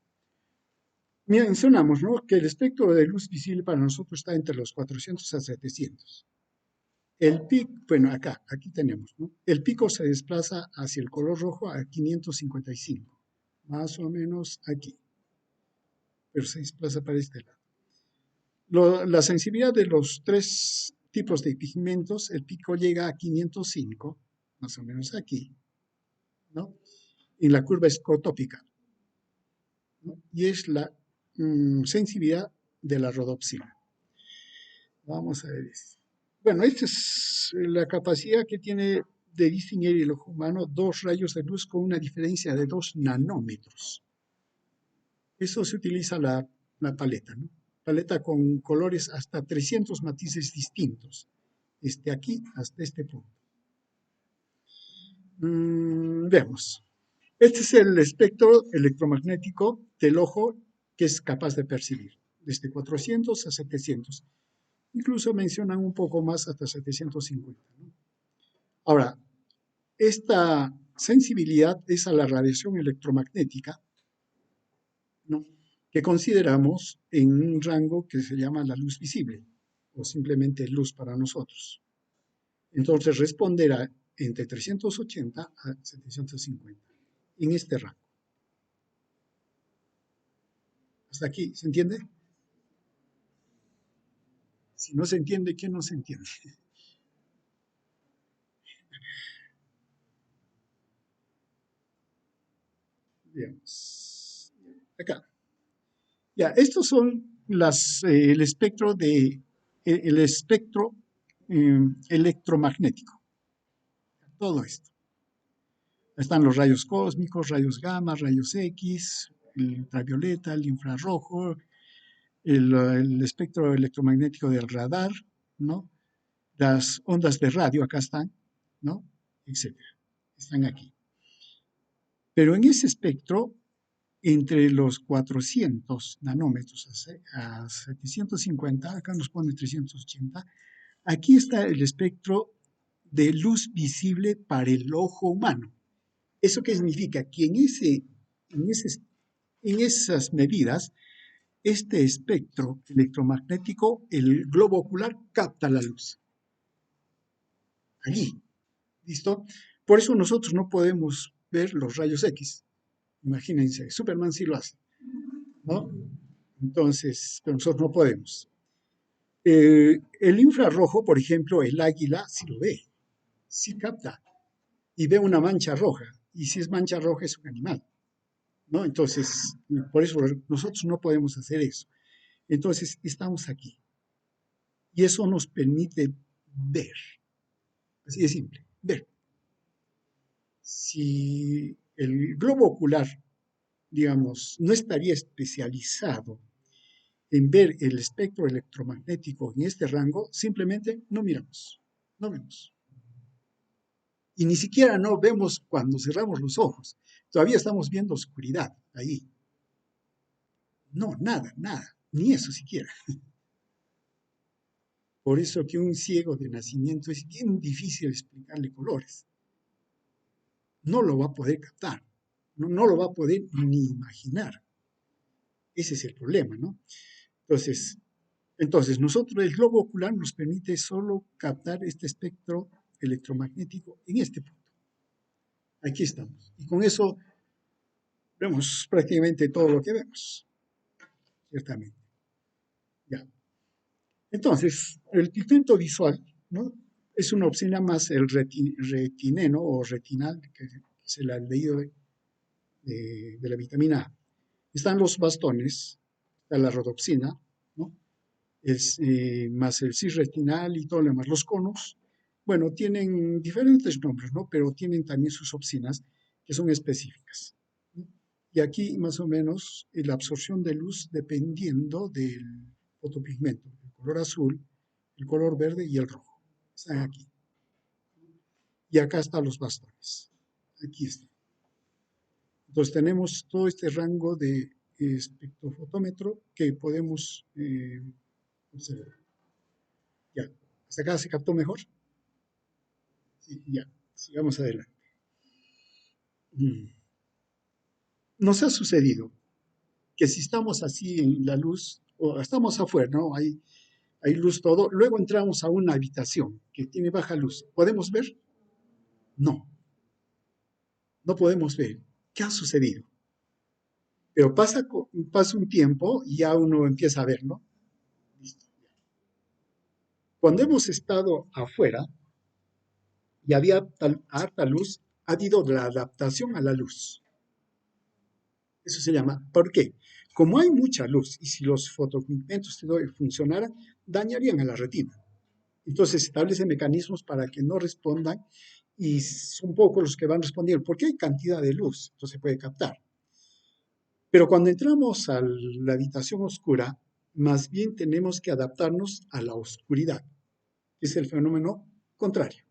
Mencionamos, ¿no?, que el espectro de luz visible para nosotros está entre los 400 a 700. El pico, bueno, aquí tenemos, ¿no? El pico se desplaza hacia el color rojo a 555, más o menos aquí, pero se desplaza para este lado. La sensibilidad de los tres tipos de pigmentos, el pico llega a 505, más o menos aquí, ¿no? En la curva escotópica, ¿no? Y es la sensibilidad de la rodopsina. Vamos a ver esto. Bueno, esta es la capacidad que tiene de distinguir el ojo humano dos rayos de luz con una diferencia de 2 nanómetros. Eso se utiliza la paleta, ¿no? Paleta con colores hasta 300 matices distintos, desde aquí hasta este punto. Vemos. Este es el espectro electromagnético del ojo que es capaz de percibir, desde 400 a 700. Incluso mencionan un poco más hasta 750, ¿no? Ahora, esta sensibilidad es a la radiación electromagnética, ¿no?, que consideramos en un rango que se llama la luz visible, o simplemente luz para nosotros. Entonces responderá entre 380 a 750, en este rango. Hasta aquí, ¿se entiende? Si no se entiende, ¿qué no se entiende? Veamos. Acá. Ya, estos son el espectro el espectro electromagnético. Todo esto. Están los rayos cósmicos, rayos gamma, rayos X, el ultravioleta, el infrarrojo, el espectro electromagnético del radar, ¿no? Las ondas de radio, acá están, ¿no? Etcétera. Están aquí. Pero en ese espectro, entre los 400 nanómetros a 750, acá nos pone 380, aquí está el espectro de luz visible para el ojo humano. ¿Eso qué significa? Que en esas medidas, este espectro electromagnético, el globo ocular capta la luz. Allí, ¿listo? Por eso nosotros no podemos ver los rayos X. Imagínense, Superman sí lo hace, ¿no? Entonces, pero nosotros no podemos. El infrarrojo, por ejemplo, el águila sí lo ve, sí capta y ve una mancha roja. Y si es mancha roja es un animal, ¿no? Entonces, por eso nosotros no podemos hacer eso. Entonces, estamos aquí. Y eso nos permite ver. Así de simple, ver. Si el globo ocular, digamos, no estaría especializado en ver el espectro electromagnético en este rango, simplemente no miramos, no vemos. Y ni siquiera no vemos cuando cerramos los ojos. Todavía estamos viendo oscuridad ahí. No, nada, nada, ni eso siquiera. Por eso que un ciego de nacimiento es bien difícil explicarle colores. No lo va a poder captar, no lo va a poder ni imaginar. Ese es el problema, ¿no? Entonces, nosotros, el globo ocular nos permite solo captar este espectro electromagnético en este punto. Aquí estamos. Y con eso vemos prácticamente todo lo que vemos, ciertamente. Ya. Entonces, el pigmento visual, ¿no? Es una opción más el retineno o retinal, que es el aldehído de la vitamina A. Están los bastones, está la rodopsina, ¿no? Más el cisretinal y todo lo demás. Los conos, bueno, tienen diferentes nombres, ¿no? Pero tienen también sus opsinas que son específicas, ¿no? Y aquí más o menos la absorción de luz dependiendo del fotopigmento, el color azul, el color verde y el rojo. Están aquí. Y acá están los bastones. Aquí está. Entonces tenemos todo este rango de espectrofotómetro que podemos observar. Ya. ¿Hasta acá se captó mejor? Sí, ya. Sigamos adelante. Mm. Nos ha sucedido que si estamos así en la luz, o estamos afuera, ¿no? Hay luz todo, luego entramos a una habitación que tiene baja luz. ¿Podemos ver? No, no podemos ver. ¿Qué ha sucedido? Pero pasa un tiempo y ya uno empieza a ver, ¿no? Listo. Cuando hemos estado afuera y había harta luz, ha habido la adaptación a la luz. Eso se llama. ¿Por qué? Como hay mucha luz y si los fotopigmentos funcionaran, dañarían a la retina. Entonces se establecen mecanismos para que no respondan y son pocos los que van respondiendo, porque hay cantidad de luz, entonces se puede captar. Pero cuando entramos a la habitación oscura, más bien tenemos que adaptarnos a la oscuridad, que es el fenómeno contrario.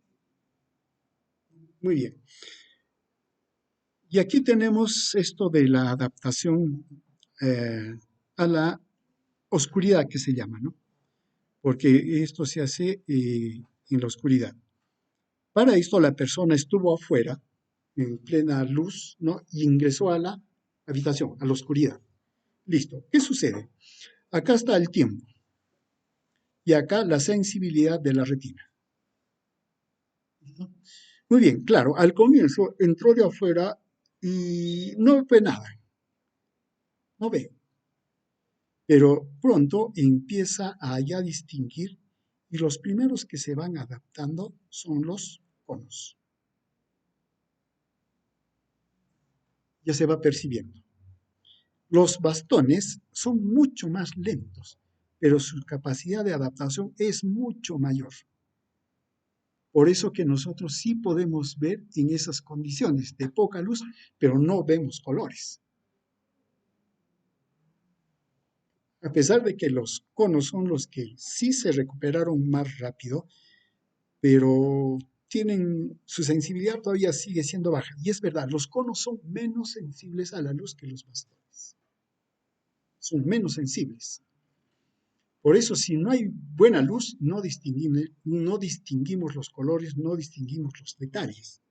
Muy bien. Y aquí tenemos esto de la adaptación eh, a la oscuridad que se llama, ¿no? Porque esto se hace en la oscuridad. Para esto la persona estuvo afuera, en plena luz, ¿no? Y ingresó a la habitación, a la oscuridad. Listo. ¿Qué sucede? Acá está el tiempo y acá la sensibilidad de la retina. ¿No? Muy bien, claro, al comienzo entró de afuera y no ve nada, no ve. pero pronto empieza a ya distinguir y los primeros que se van adaptando son los conos. Ya se va percibiendo. Los bastones son mucho más lentos, pero su capacidad de adaptación es mucho mayor. Por eso que nosotros sí podemos ver en esas condiciones de poca luz, pero no vemos colores. A pesar de que los conos son los que sí se recuperaron más rápido, pero su sensibilidad todavía sigue siendo baja. Y es verdad, los conos son menos sensibles a la luz que los bastones. Son menos sensibles. Por eso, si no hay buena luz, no distinguimos los colores, no distinguimos los detalles.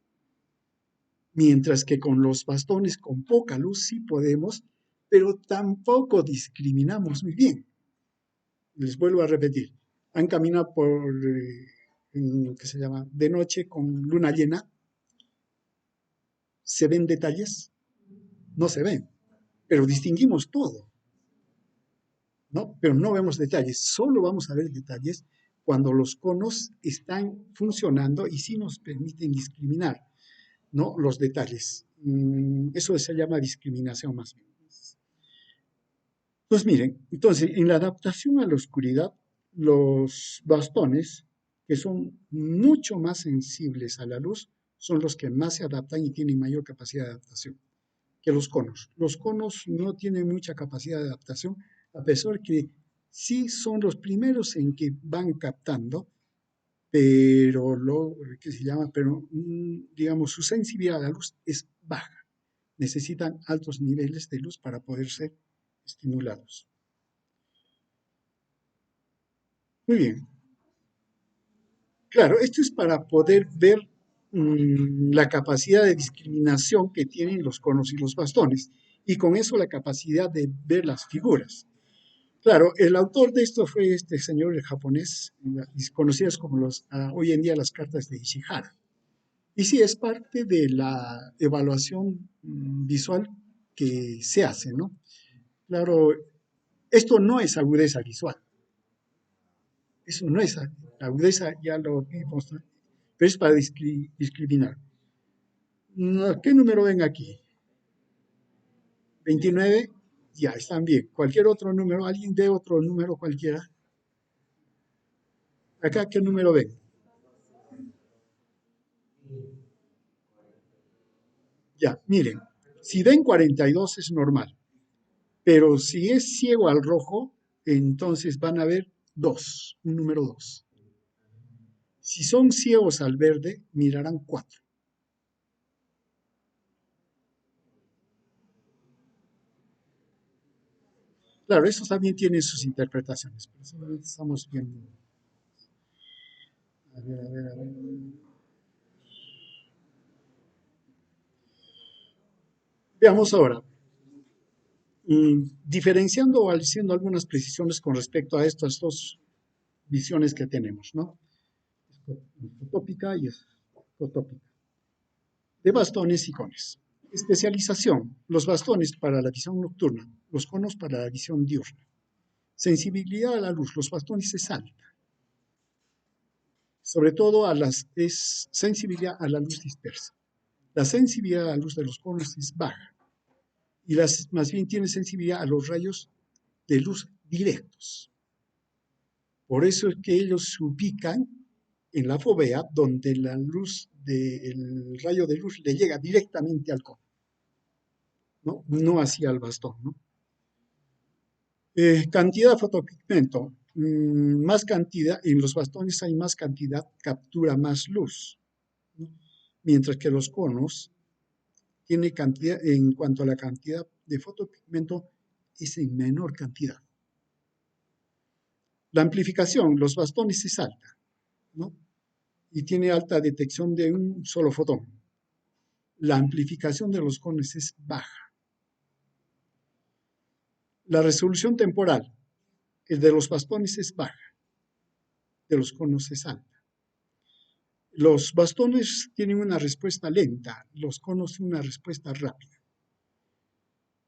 Mientras que con los bastones con poca luz sí podemos, pero tampoco discriminamos muy bien. Les vuelvo a repetir, han caminado ¿qué se llama? De noche con luna llena, ¿se ven detalles? No se ven, pero distinguimos todo, ¿no? Pero no vemos detalles, solo vamos a ver detalles cuando los conos están funcionando y sí nos permiten discriminar, ¿no? Los detalles. Eso se llama discriminación más bien. Pues miren, entonces, en la adaptación a la oscuridad, los bastones, que son mucho más sensibles a la luz, son los que más se adaptan y tienen mayor capacidad de adaptación que los conos. Los conos no tienen mucha capacidad de adaptación, a pesar que sí son los primeros en que van captando, pero digamos, su sensibilidad a la luz es baja. Necesitan altos niveles de luz para poder ser estimulados. Muy bien. Claro, esto es para poder ver la capacidad de discriminación que tienen los conos y los bastones, y con eso la capacidad de ver las figuras. Claro, el autor de esto fue este señor japonés, conocidas como hoy en día las cartas de Ishihara. Y sí, es parte de la evaluación visual que se hace, ¿no? Claro, esto no es agudeza visual, eso no es agudeza, ya lo vimos, ¿no? Pero es para discriminar. ¿Qué número ven aquí? 29, ya están bien. Cualquier otro número, alguien de otro número cualquiera. Acá, ¿qué número ven? Ya, miren, si ven 42 es normal, pero si es ciego al rojo, entonces van a ver 2, un número 2. Si son ciegos al verde, mirarán 4. Claro, eso también tiene sus interpretaciones, pero eso estamos viendo. A ver, a ver, a ver. Veamos ahora, diferenciando o haciendo algunas precisiones con respecto a estas dos visiones que tenemos, ¿no? Fotópica y escotópica. De bastones y cones. Especialización. Los bastones para la visión nocturna, los conos para la visión diurna. Sensibilidad a la luz. Los bastones es alta. Sobre todo es sensibilidad a la luz dispersa. La sensibilidad a la luz de los conos es baja. Y más bien tiene sensibilidad a los rayos de luz directos. Por eso es que ellos se ubican en la fovea, donde la luz del rayo de luz le llega directamente al cono, ¿no? No hacia el bastón, ¿no? Cantidad de fotopigmento. Más cantidad, en los bastones hay más cantidad, captura más luz, ¿no? Mientras que los conos tiene cantidad, en cuanto a la cantidad de fotopigmento, es en menor cantidad. La amplificación, los bastones es alta, ¿no? Y tiene alta detección de un solo fotón. La amplificación de los conos es baja. La resolución temporal, el de los bastones es baja, de los conos es alta. Los bastones tienen una respuesta lenta, los conos una respuesta rápida.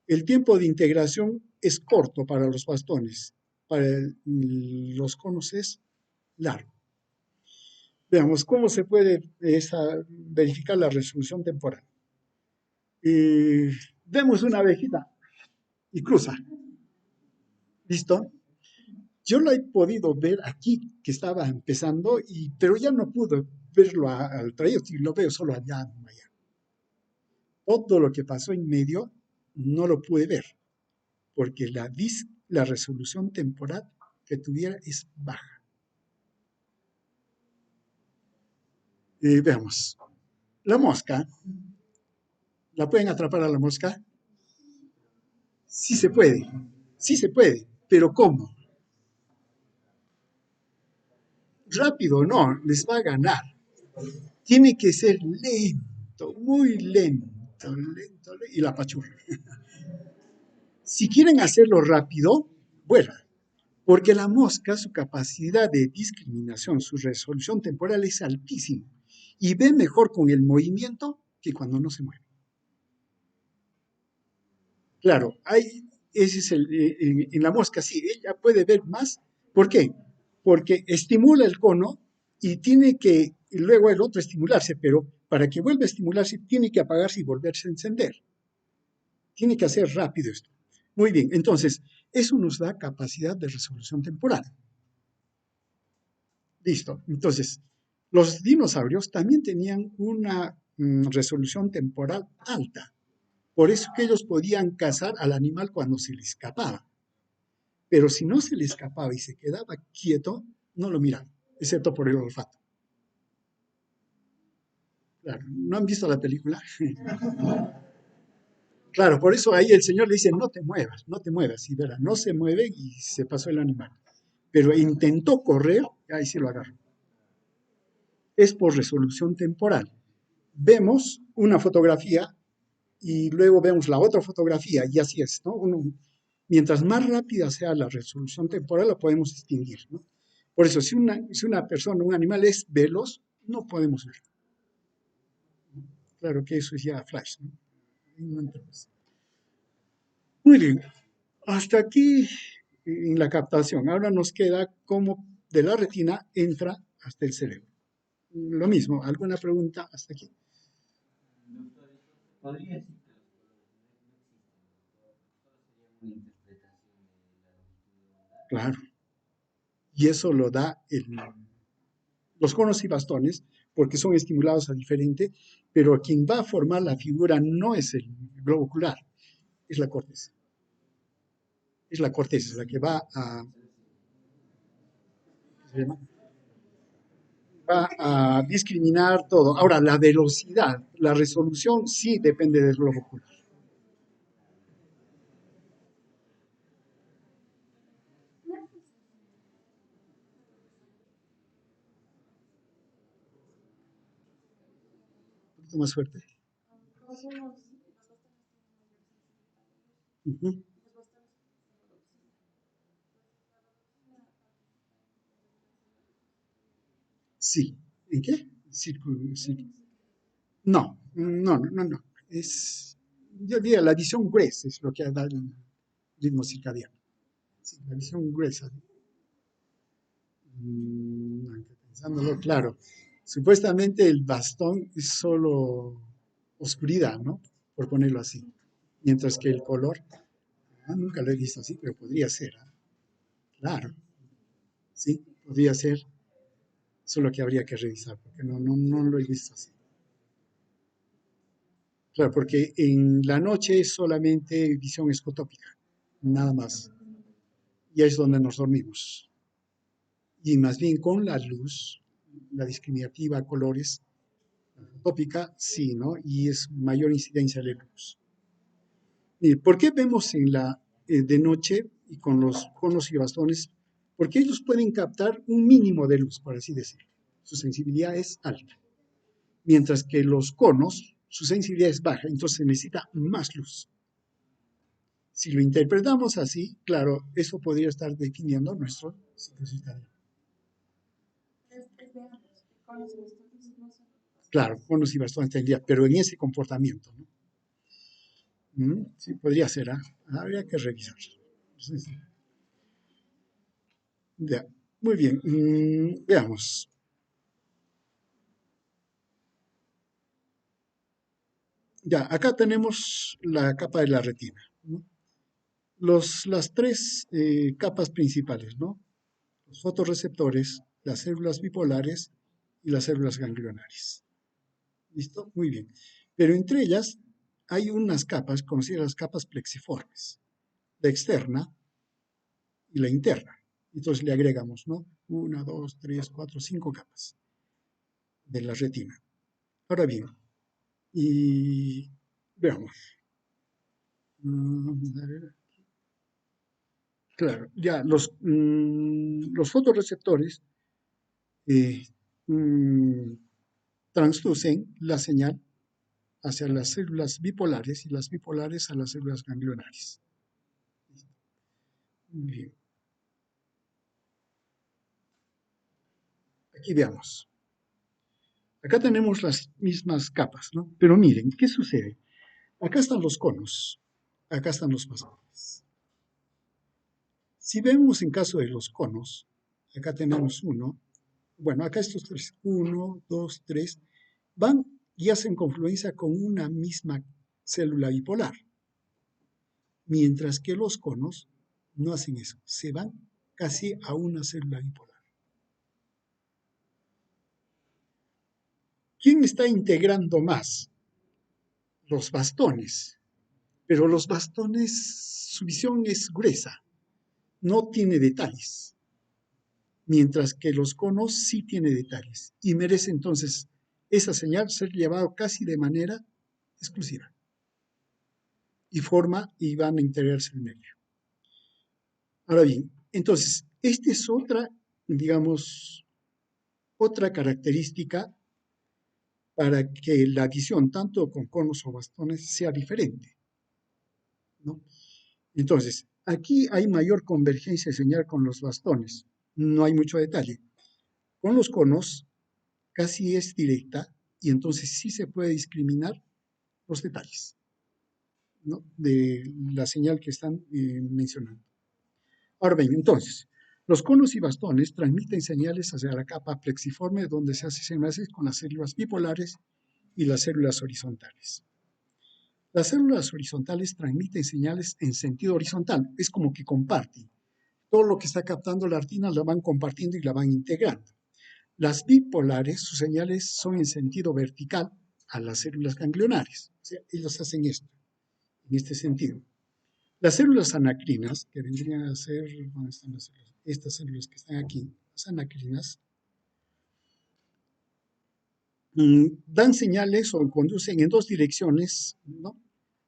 El tiempo de integración es corto para los bastones, para los conos es largo. Veamos cómo se puede verificar la resolución temporal. Vemos una abejita y cruza. ¿Listo? Yo lo he podido ver aquí, que estaba empezando, pero ya no pude verlo al trayecto y lo veo solo allá. Todo lo que pasó en medio no lo pude ver, porque la resolución temporal que tuviera es baja. Veamos. La mosca, ¿la pueden atrapar a la mosca? Sí se puede, pero ¿cómo? Rápido no, les va a ganar. Tiene que ser lento, muy lento, lento, y la apachurra. Si quieren hacerlo rápido, vuelan, porque la mosca, su capacidad de discriminación, su resolución temporal es altísima y ve mejor con el movimiento que cuando no se mueve. Claro, ese es en la mosca, sí, ella puede ver más. ¿Por qué? Porque estimula el cono y tiene que luego el otro estimularse, pero para que vuelva a estimularse tiene que apagarse y volverse a encender. Tiene que hacer rápido esto. Muy bien, entonces, eso nos da capacidad de resolución temporal. Listo. Entonces, los dinosaurios también tenían una resolución temporal alta. Por eso que ellos podían cazar al animal cuando se le escapaba. Pero si no se le escapaba y se quedaba quieto, no lo miraban, excepto por el olfato. Claro, ¿no han visto la película? Claro, por eso ahí el Señor le dice, no te muevas. Y verá, no se mueve y se pasó el animal. Pero intentó correr, ahí sí lo agarró. Es por resolución temporal. Vemos una fotografía y luego vemos la otra fotografía y así es, ¿no? Mientras más rápida sea la resolución temporal, la podemos distinguir, ¿no? Por eso, si una persona, un animal es veloz, no podemos verlo. Claro que eso es ya flash, ¿no? Muy bien, hasta aquí en la captación. Ahora nos queda cómo de la retina entra hasta el cerebro. Lo mismo, ¿alguna pregunta hasta aquí? ¿Podría decir que los colores no existen? Solo sería una interpretación de la longitud de onda. Claro, y eso lo da los conos y bastones, porque son estimulados a diferente, pero quien va a formar la figura no es el globo ocular, es la corteza. Es la corteza la que va a discriminar todo. Ahora, la velocidad, la resolución sí depende del globo ocular. Un poquito más fuerte. Uh -huh. Sí. ¿En qué? Círculo. No, no, no, no, no. Yo diría, la visión gruesa es lo que da el ritmo circadiano. Sí, la visión gruesa. Pensándolo, claro. Supuestamente el bastón es solo oscuridad, ¿no? Por ponerlo así. Mientras que el color, nunca lo he visto así, pero podría ser. Claro, sí, podría ser. Solo que habría que revisar, porque no lo he visto así. Claro, porque en la noche es solamente visión escotópica, nada más. Y es donde nos dormimos. Y más bien con la luz, la discriminativa a colores, tópica, sí, ¿no? Y es mayor incidencia de luz. ¿Y por qué vemos de noche y con los conos y bastones? Porque ellos pueden captar un mínimo de luz, por así decirlo. Su sensibilidad es alta. Mientras que los conos, su sensibilidad es baja, entonces se necesita más luz. Si lo interpretamos así, claro, eso podría estar definiendo nuestro ciclo circadiano. Claro, conos y bastones tendría, pero en ese comportamiento, ¿no? Sí, podría ser, ¿eh? Habría que revisar. Sí, sí. Ya, muy bien. Veamos. Ya, acá tenemos la capa de la retina, ¿no? Las tres capas principales, ¿no? Los fotorreceptores, las células bipolares y las células ganglionares. ¿Listo? Muy bien. Pero entre ellas hay unas capas conocidas las capas plexiformes, la externa y la interna. Entonces le agregamos, ¿no? Una, dos, tres, cuatro, cinco capas de la retina. Ahora bien, y veamos. A ver, claro, ya los fotorreceptores eh, mm, transducen la señal hacia las células bipolares y las bipolares a las células ganglionares. Bien, aquí veamos. Acá tenemos las mismas capas, ¿no? Pero miren, ¿qué sucede? Acá están los conos, acá están los bastones. Si vemos en caso de los conos, acá tenemos uno, bueno, acá estos tres, uno, dos, tres, van y hacen confluencia con una misma célula bipolar, mientras que los conos no hacen eso, se van casi a una célula bipolar. ¿Quién está integrando más? Los bastones, pero los bastones, su visión es gruesa, no tiene detalles, mientras que los conos sí tiene detalles y merece entonces esa señal ser llevado casi de manera exclusiva y forma y van a integrarse en medio. Ahora bien, entonces, esta es otra, digamos, otra característica para que la visión, tanto con conos o bastones, sea diferente, ¿no? Entonces, aquí hay mayor convergencia de señal con los bastones, no hay mucho detalle. Con los conos casi es directa y entonces sí se puede discriminar los detalles, ¿no? De la señal que están mencionando. Ahora bien, entonces, los conos y bastones transmiten señales hacia la capa plexiforme donde se hace síntesis con las células bipolares y las células horizontales. Las células horizontales transmiten señales en sentido horizontal, es como que comparten. Todo lo que está captando la retina la van compartiendo y la van integrando. Las bipolares, sus señales son en sentido vertical a las células ganglionares. O sea, ellos hacen esto, en este sentido. Las células anacrinas, que vendrían a ser, ¿dónde están las células? Estas células que están aquí, las anacrinas, dan señales o conducen en dos direcciones, ¿no?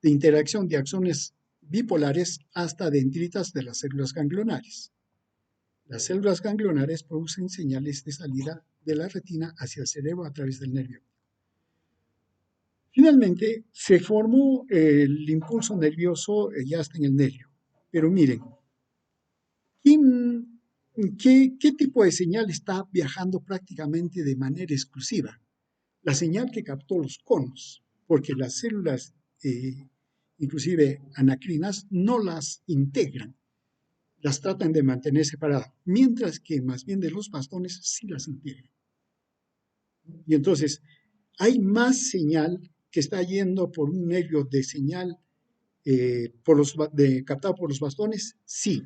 De interacción de axones bipolares hasta dendritas de las células ganglionares. Las células ganglionares producen señales de salida de la retina hacia el cerebro a través del nervio. Finalmente, se formó el impulso nervioso ya está en el nervio. Pero miren, ¿qué tipo de señal está viajando prácticamente de manera exclusiva? La señal que captó los conos, porque las células, inclusive anacrinas, no las integran, las tratan de mantener separadas, mientras que más bien de los bastones sí las integran. Y entonces hay más señal que está yendo por un nervio de señal captado por los bastones, sí,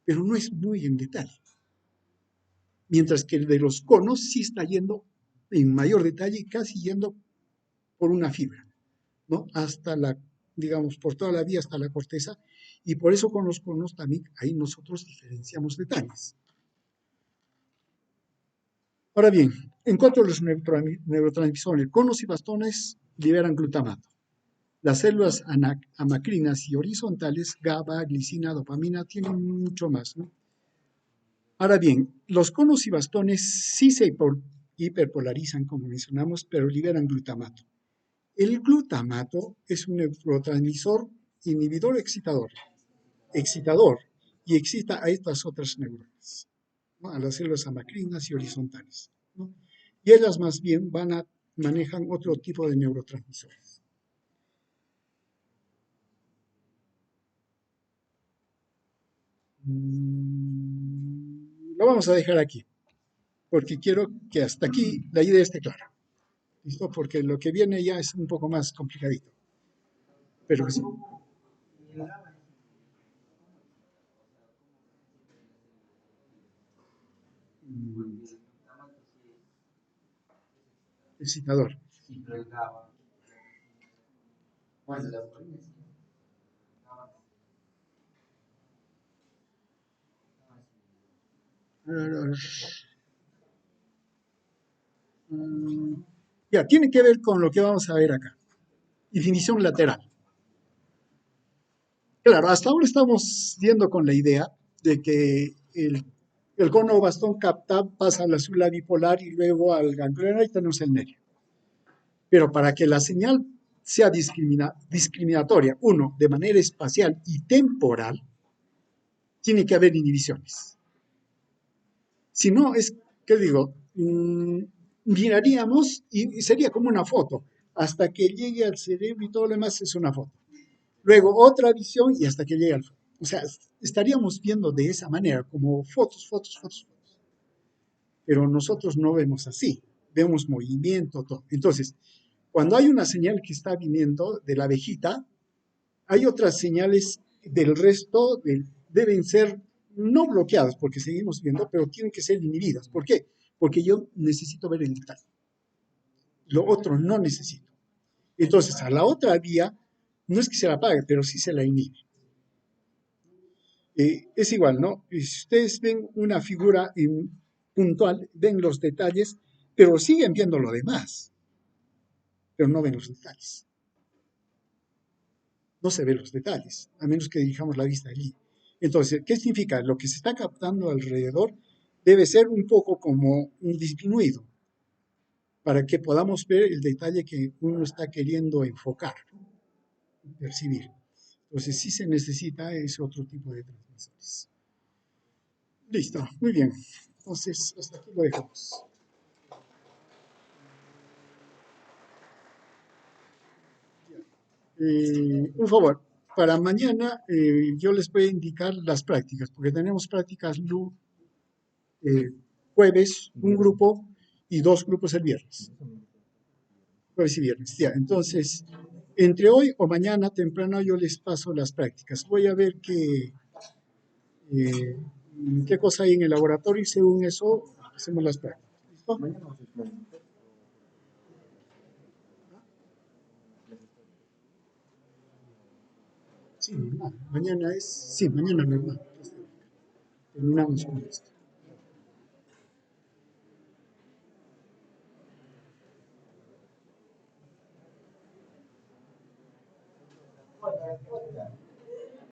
pero no es muy en detalle. Mientras que el de los conos sí está yendo en mayor detalle, casi yendo por una fibra, ¿no? Hasta la, digamos, por toda la vía hasta la corteza, y por eso con los conos también ahí nosotros diferenciamos detalles. Ahora bien, en cuanto a los neurotransmisores, conos y bastones liberan glutamato. Las células amacrinas y horizontales, GABA, glicina, dopamina, tienen mucho más, ¿no? Ahora bien, los conos y bastones sí se hiperpolarizan, como mencionamos, pero liberan glutamato. El glutamato es un neurotransmisor inhibidor excitador, y excita a estas otras neuronas, ¿no? A las células amacrinas y horizontales, ¿no? Y ellas más bien manejan otro tipo de neurotransmisores. Lo vamos a dejar aquí, porque quiero que hasta aquí la idea esté clara. ¿Listo? Porque lo que viene ya es un poco más complicadito. Pero sí. Mm, excitador. Mm, ya, tiene que ver con lo que vamos a ver acá. Definición lateral. Claro, hasta ahora estamos yendo con la idea de que el cono o bastón capta pasa a la célula bipolar y luego al ganglionar y tenemos el nervio. Pero para que la señal sea discriminatoria, uno, de manera espacial y temporal, tiene que haber inhibiciones. Si no, es, ¿qué digo? Miraríamos y sería como una foto. Hasta que llegue al cerebro y todo lo demás es una foto. Luego otra visión y hasta que llegue al fondo. O sea, estaríamos viendo de esa manera, como fotos, fotos, fotos, fotos. Pero nosotros no vemos así. Vemos movimiento, todo. Entonces, cuando hay una señal que está viniendo de la abejita, hay otras señales del resto, deben ser no bloqueadas, porque seguimos viendo, pero tienen que ser inhibidas. ¿Por qué? Porque yo necesito ver el detalle. Lo otro no necesito. Entonces, a la otra vía, no es que se la apague, pero sí se la inhibe. Es igual, ¿no? Y si ustedes ven una figura puntual, ven los detalles, pero siguen viendo lo demás, pero no ven los detalles. No se ven los detalles, a menos que dirijamos la vista allí. Entonces, ¿qué significa? Lo que se está captando alrededor debe ser un poco como un disminuido, para que podamos ver el detalle que uno está queriendo enfocar, percibir. Entonces, sí se necesita ese otro tipo de transmisores. Listo, muy bien. Entonces, hasta aquí lo dejamos. Un favor, para mañana yo les voy a indicar las prácticas, porque tenemos prácticas jueves, un grupo y dos grupos el viernes. Jueves y viernes, ya. Entonces, entre hoy o mañana temprano yo les paso las prácticas. Voy a ver eh, qué cosa hay en el laboratorio y según eso hacemos las prácticas. ¿Listo? Sí, normal. Mañana es, sí, mañana normal. Terminamos con esto.